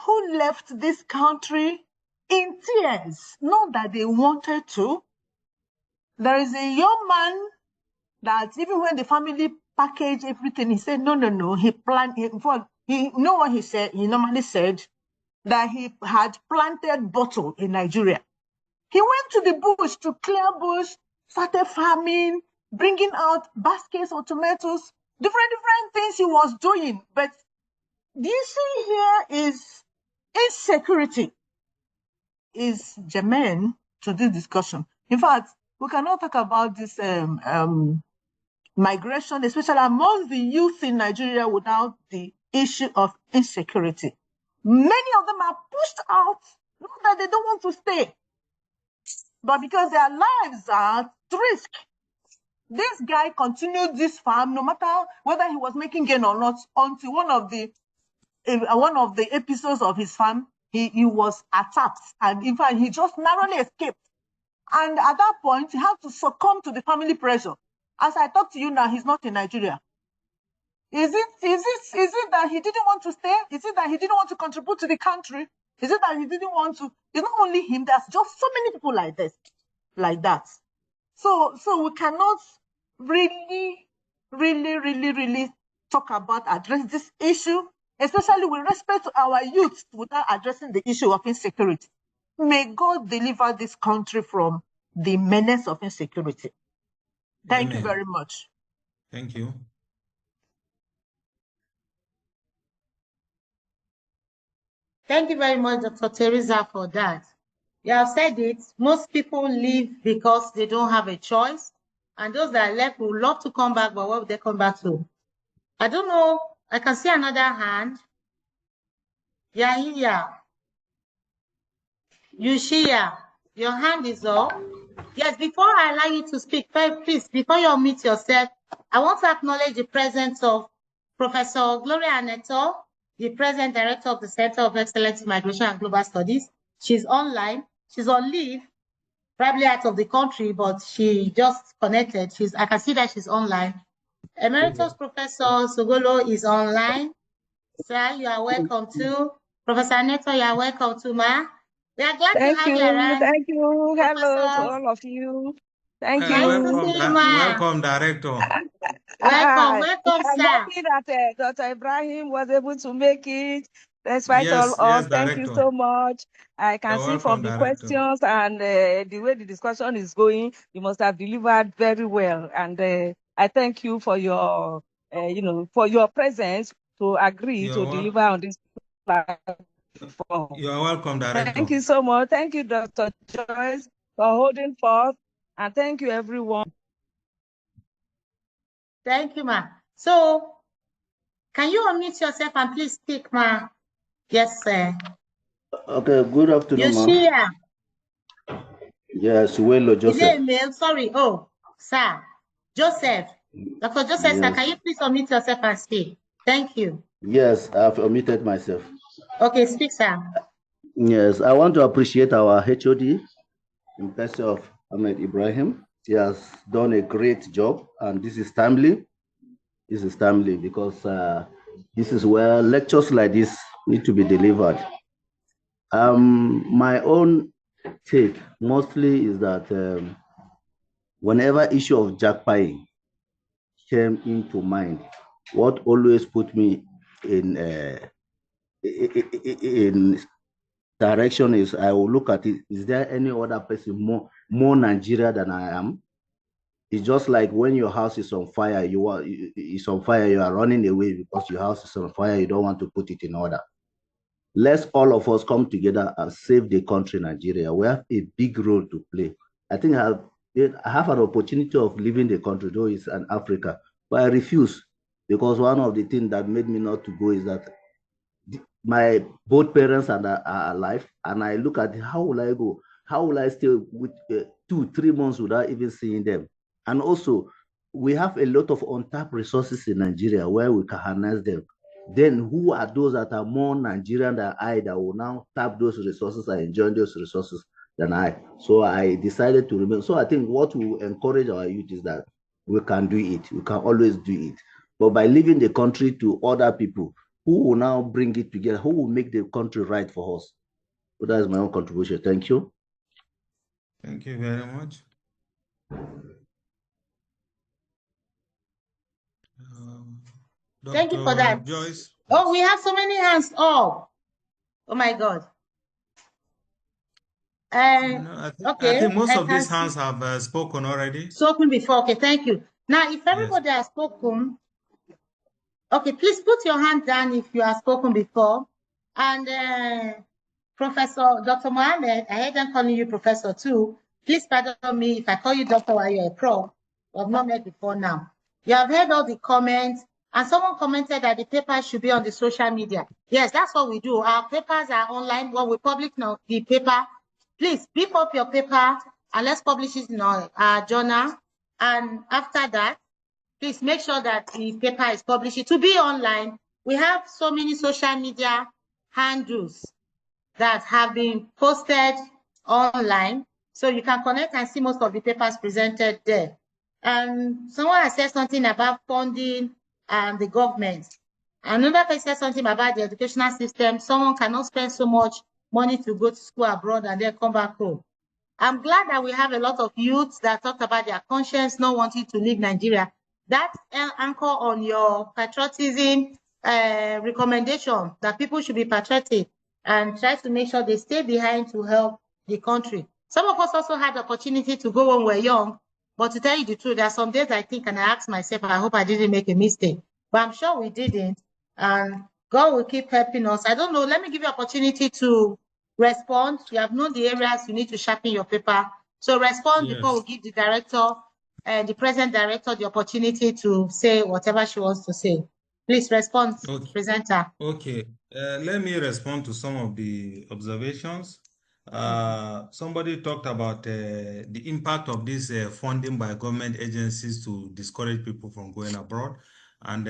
who left this country in tears, not that they wanted to. There is a young man that even when the family packaged everything, he said, no. He planned, you know what he said? He normally said that he had planted bottle in Nigeria. He went to the bush to clear bush, started farming, bringing out baskets of tomatoes, different things he was doing. But the issue here is insecurity is germane to this discussion. In fact, we cannot talk about this migration, especially among the youth in Nigeria, without the issue of insecurity. Many of them are pushed out, not that they don't want to stay, but because their lives are at risk. This guy continued this farm, no matter whether he was making gain or not, until one of the episodes of his farm, he was attacked, and in fact, he just narrowly escaped. And at that point, he had to succumb to the family pressure. As I talk to you now, he's not in Nigeria. Is it that he didn't want to stay? Is it that he didn't want to contribute to the country? Is it that he didn't want to? It's not only him, there's just so many people like that. So we cannot really talk about address this issue, especially with respect to our youth, without addressing the issue of insecurity. May God deliver this country from the menace of insecurity. Thank you very much. Thank you. Thank you very much, Dr. Teresa, for that. You have said it. Most people leave because they don't have a choice. And those that are left would love to come back, but what would they come back to? I don't know. I can see another hand. Yahiya. Yushia, your hand is up. Yes, before I allow you to speak, please, before you unmute yourself, I want to acknowledge the presence of Professor Gloria Aneto, the President Director of the Center of Excellence in Migration and Global Studies. She's online. She's on leave, probably out of the country, but she just connected. I can see that she's online. Emeritus Professor Sogolo is online. Sir, you are welcome too. Professor Aneto, you are welcome too, ma. We are glad to have you around. Thank you. Hello Professor, to all of you. Thank Nice you. to see you, ma. Welcome, Director. Welcome, I'm sir. happy that Dr. Ibrahim was able to make it, despite all Yes, Thank you Director. so much. I can You're see from welcome, the Director. questions and the way the discussion is going, you must have delivered very well. And I thank you for your, for your presence to agree to deliver on this platform. You're welcome, Director. Thank you so much. Thank you, Dr. Joyce, for holding forth. And thank you, everyone. Thank you, ma. So, can you unmute yourself and please speak, ma? Yes, sir. Okay, good afternoon, ma'am. Yoshia. Yes, Welo Is it a Joseph. male? Sorry. Oh, sir. Joseph. Dr. Joseph, sir, Yes. can you please unmute yourself and speak? Thank you. Yes, I've omitted myself. Okay, speak, sir. Yes, I want to appreciate our HOD in person of Ahmed Ibrahim. He has done a great job, and this is timely. This is timely because this is where lectures like this need to be delivered. My own take mostly is that whenever issue of jackpying came into mind, what always put me in direction is I will look at it. Is there any other person more Nigeria than I am? It's just like when your house is on fire, you are running away because your house is on fire. You don't want to put it in order. Let's all of us come together and save the country, Nigeria. We have a big role to play. I think I have an opportunity of leaving the country, though it's an Africa, but I refuse because one of the things that made me not to go is that my both parents are alive, and I look at how will I go? How will I stay with 2-3 months without even seeing them? And also, we have a lot of untapped resources in Nigeria where we can harness them. Then who are those that are more Nigerian than I that will now tap those resources and enjoy those resources than I? So I decided to remain. So I think what we will encourage our youth is that we can do it. We can always do it. But by leaving the country to other people, who will now bring it together? Who will make the country right for us? So that is my own contribution. Thank you. Thank you very much. Thank you for that. Joyce. Oh, we have so many hands up. Oh my God. Okay. I think most of these hands have spoken already. Spoken before. Okay, thank you. Now, if everybody has spoken, okay, please put your hand down if you have spoken before. And Professor Dr. Mohammed, I heard them calling you Professor too. Please pardon me if I call you Doctor while you're a pro. I've not met before now. You have heard all the comments, and someone commented that the papers should be on the social media. Yes, that's what we do. Our papers are online. When we publish the paper, please pick up your paper and let's publish it in our journal. And after that, please make sure that the paper is published. To be online, we have so many social media handles that have been posted online. So you can connect and see most of the papers presented there. And someone has said something about funding and the government. Another person said something about the educational system. Someone cannot spend so much money to go to school abroad and then come back home. I'm glad that we have a lot of youths that talk about their conscience not wanting to leave Nigeria. That anchor on your patriotism recommendation that people should be patriotic and try to make sure they stay behind to help the country. Some of us also had the opportunity to go when we were young, but to tell you the truth, there are some days I think and I ask myself, I hope I didn't make a mistake, but I'm sure we didn't. And God will keep helping us. I don't know, let me give you opportunity to respond. You have known the areas you need to sharpen your paper. So respond before we give the director and the present director the opportunity to say whatever she wants to say. Please respond, presenter. Okay, let me respond to some of the observations. Somebody talked about the impact of this funding by government agencies to discourage people from going abroad. And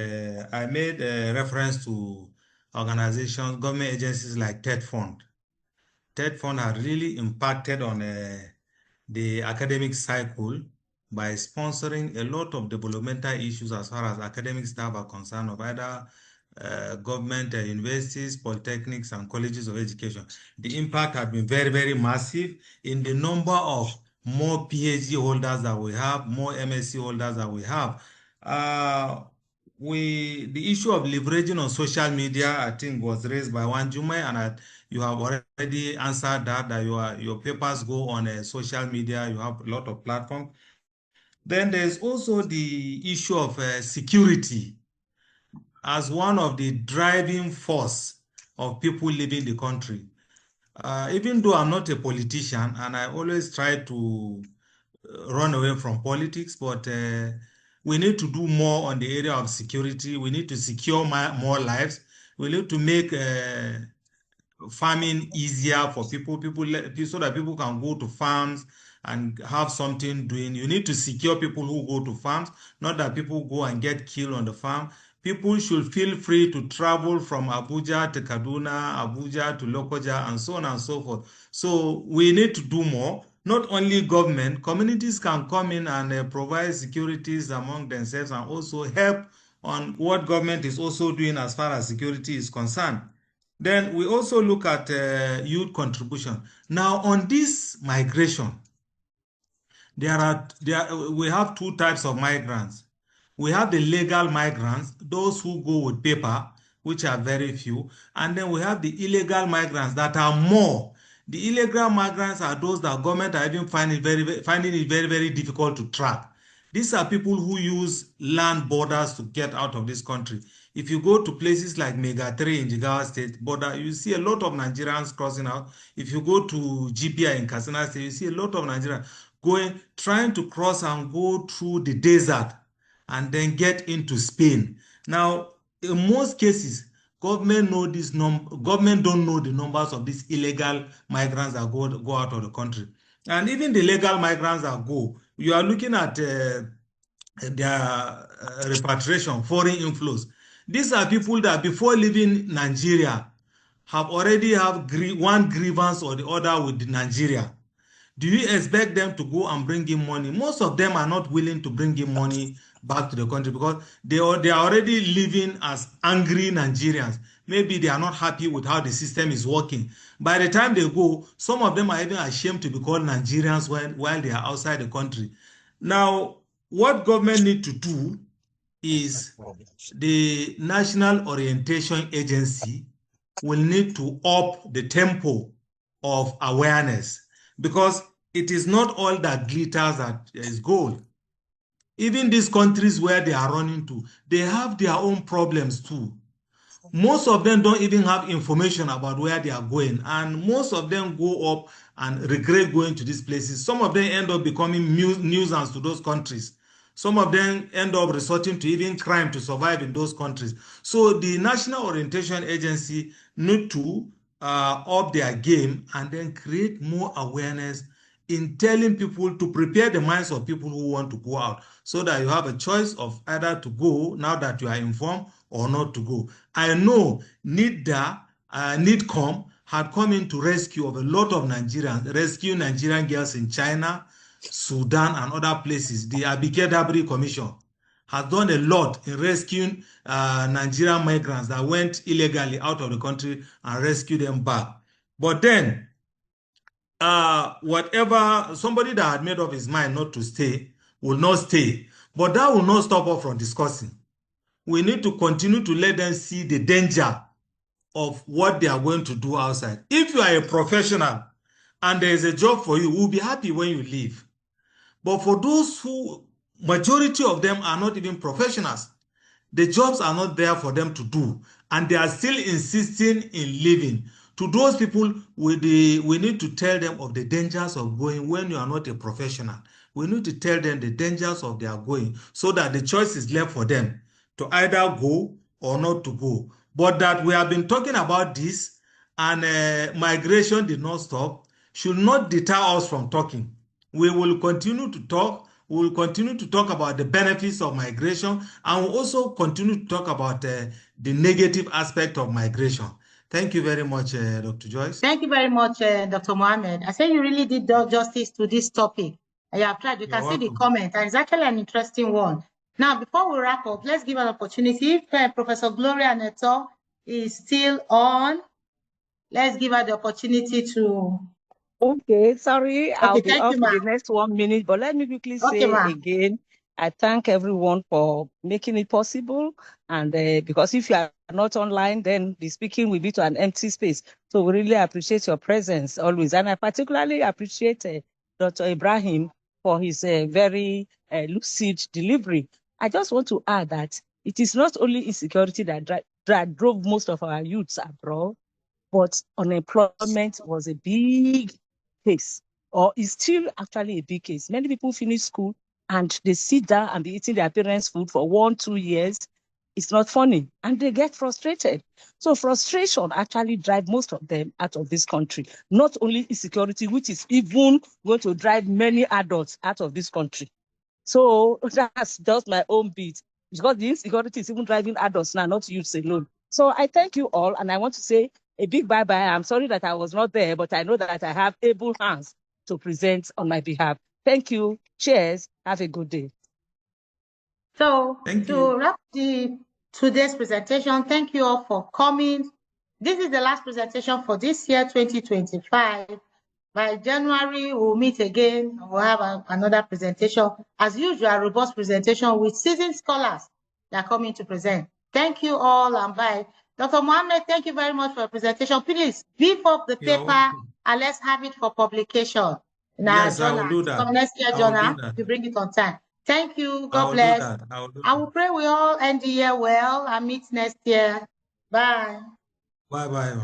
I made a reference to organizations, government agencies like TED Fund. TED Fund has really impacted on the academic cycle by sponsoring a lot of developmental issues as far as academic staff are concerned of either government universities, polytechnics, and colleges of education. The impact has been very, very massive in the number of more PhD holders that we have, more MSc holders that we have. The issue of leveraging on social media, I think, was raised by Wanjume, and you have already answered that your papers go on social media. You have a lot of platforms. Then there's also the issue of security as one of the driving force of people leaving the country. Even though I'm not a politician and I always try to run away from politics, but we need to do more on the area of security. We need to secure more lives. We need to make farming easier for people so that people can go to farms and have something doing. You need to secure people who go to farms, not that people go and get killed on the farm. People should feel free to travel from Abuja to Kaduna, Abuja to Lokoja, and so on and so forth. So we need to do more. Not only government, communities can come in and provide securities among themselves and also help on what government is also doing as far as security is concerned. Then we also look at youth contribution. Now on this migration, we have two types of migrants. We have the legal migrants, those who go with paper, which are very few, and then we have the illegal migrants that are more. The illegal migrants are those that government are even finding it very, very difficult to track. These are people who use land borders to get out of this country. If you go to places like Mega 3 in Jigawa State border, you see a lot of Nigerians crossing out. If you go to GPI in Katsina State, you see a lot of Nigerians trying to cross and go through the desert and then get into Spain. Now, in most cases, government don't know the numbers of these illegal migrants that go out of the country. And even the legal migrants that go, you are looking at their repatriation, foreign inflows. These are people that before leaving Nigeria have already have one grievance or the other with Nigeria. Do you expect them to go and bring in money? Most of them are not willing to bring in money back to the country because they are already living as angry Nigerians. Maybe they are not happy with how the system is working. By the time they go, some of them are even ashamed to be called Nigerians while they are outside the country. Now, what government need to do is the National Orientation Agency will need to up the tempo of awareness, because it is not all that glitters that is gold. Even these countries where they are running to, they have their own problems too. Most of them don't even have information about where they are going, and most of them go up and regret going to these places. Some of them end up becoming nuisance to those countries. Some of them end up resorting to even crime to survive in those countries. So the National Orientation Agency need to up their game and then create more awareness in telling people to prepare the minds of people who want to go out, so that you have a choice of either to go now that you are informed or not to go. I know NIDCOM had come in to rescue of a lot of Nigerians, rescue Nigerian girls in China, Sudan, and other places. The Abike Dabri Commission has done a lot in rescuing Nigerian migrants that went illegally out of the country and rescue them back. But then, whatever, somebody that had made up his mind not to stay will not stay. But that will not stop us from discussing. We need to continue to let them see the danger of what they are going to do outside. If you are a professional and there is a job for you, we'll be happy when you leave. But for those who, majority of them are not even professionals, the jobs are not there for them to do, and they are still insisting in living. To those people, we need to tell them of the dangers of going when you are not a professional. We need to tell them the dangers of their going, so that the choice is left for them to either go or not to go. But that we have been talking about this, and migration did not stop, should not deter us from talking. We will continue to talk. We will continue to talk about the benefits of migration, and we'll also continue to talk about the negative aspect of migration. Thank you very much, Dr. Joyce. Thank you very much, Dr. Mohammed. I say you really did justice to this topic. You have tried. You can see the comment, and it's actually an interesting one. Now, before we wrap up, let's give an opportunity. If Professor Gloria Neto is still on, let's give her the opportunity to Okay, sorry, I'll Okay, be thank off you, in the ma'am. next 1 minute, but let me quickly Okay, say ma'am. again, I thank everyone for making it possible. And because if you are not online, then the speaking will be to an empty space. So we really appreciate your presence always. And I particularly appreciate Dr. Ibrahim for his very lucid delivery. I just want to add that it is not only insecurity that drove most of our youths abroad, but unemployment was a big case, or is still actually a big case. Many people finish school and they sit down and be eating their parents' food for 1-2 years. It's not funny, and they get frustrated. So frustration actually drives most of them out of this country. Not only insecurity, which is even going to drive many adults out of this country. So that's just my own bit, because the insecurity is even driving adults now, not youths alone. So I thank you all, and I want to say a big bye-bye. I'm sorry that I was not there, but I know that I have able hands to present on my behalf. Thank you. Cheers. Have a good day. So Thank to you. wrap today's presentation, thank you all for coming. This is the last presentation for this year, 2025. By January, we'll meet again. We'll have another presentation. As usual, a robust presentation with seasoned scholars that are coming to present. Thank you all, and bye. Dr. Mohammed, thank you very much for your presentation. Please beef up the You're paper welcome. and let's have it for publication in our Yes, I will journal. do that. Come next year I will do journal, that. you bring it on time. Thank you. I God will do bless. that. I will do I that. will pray we all end the year well and meet next year. Bye. Bye bye.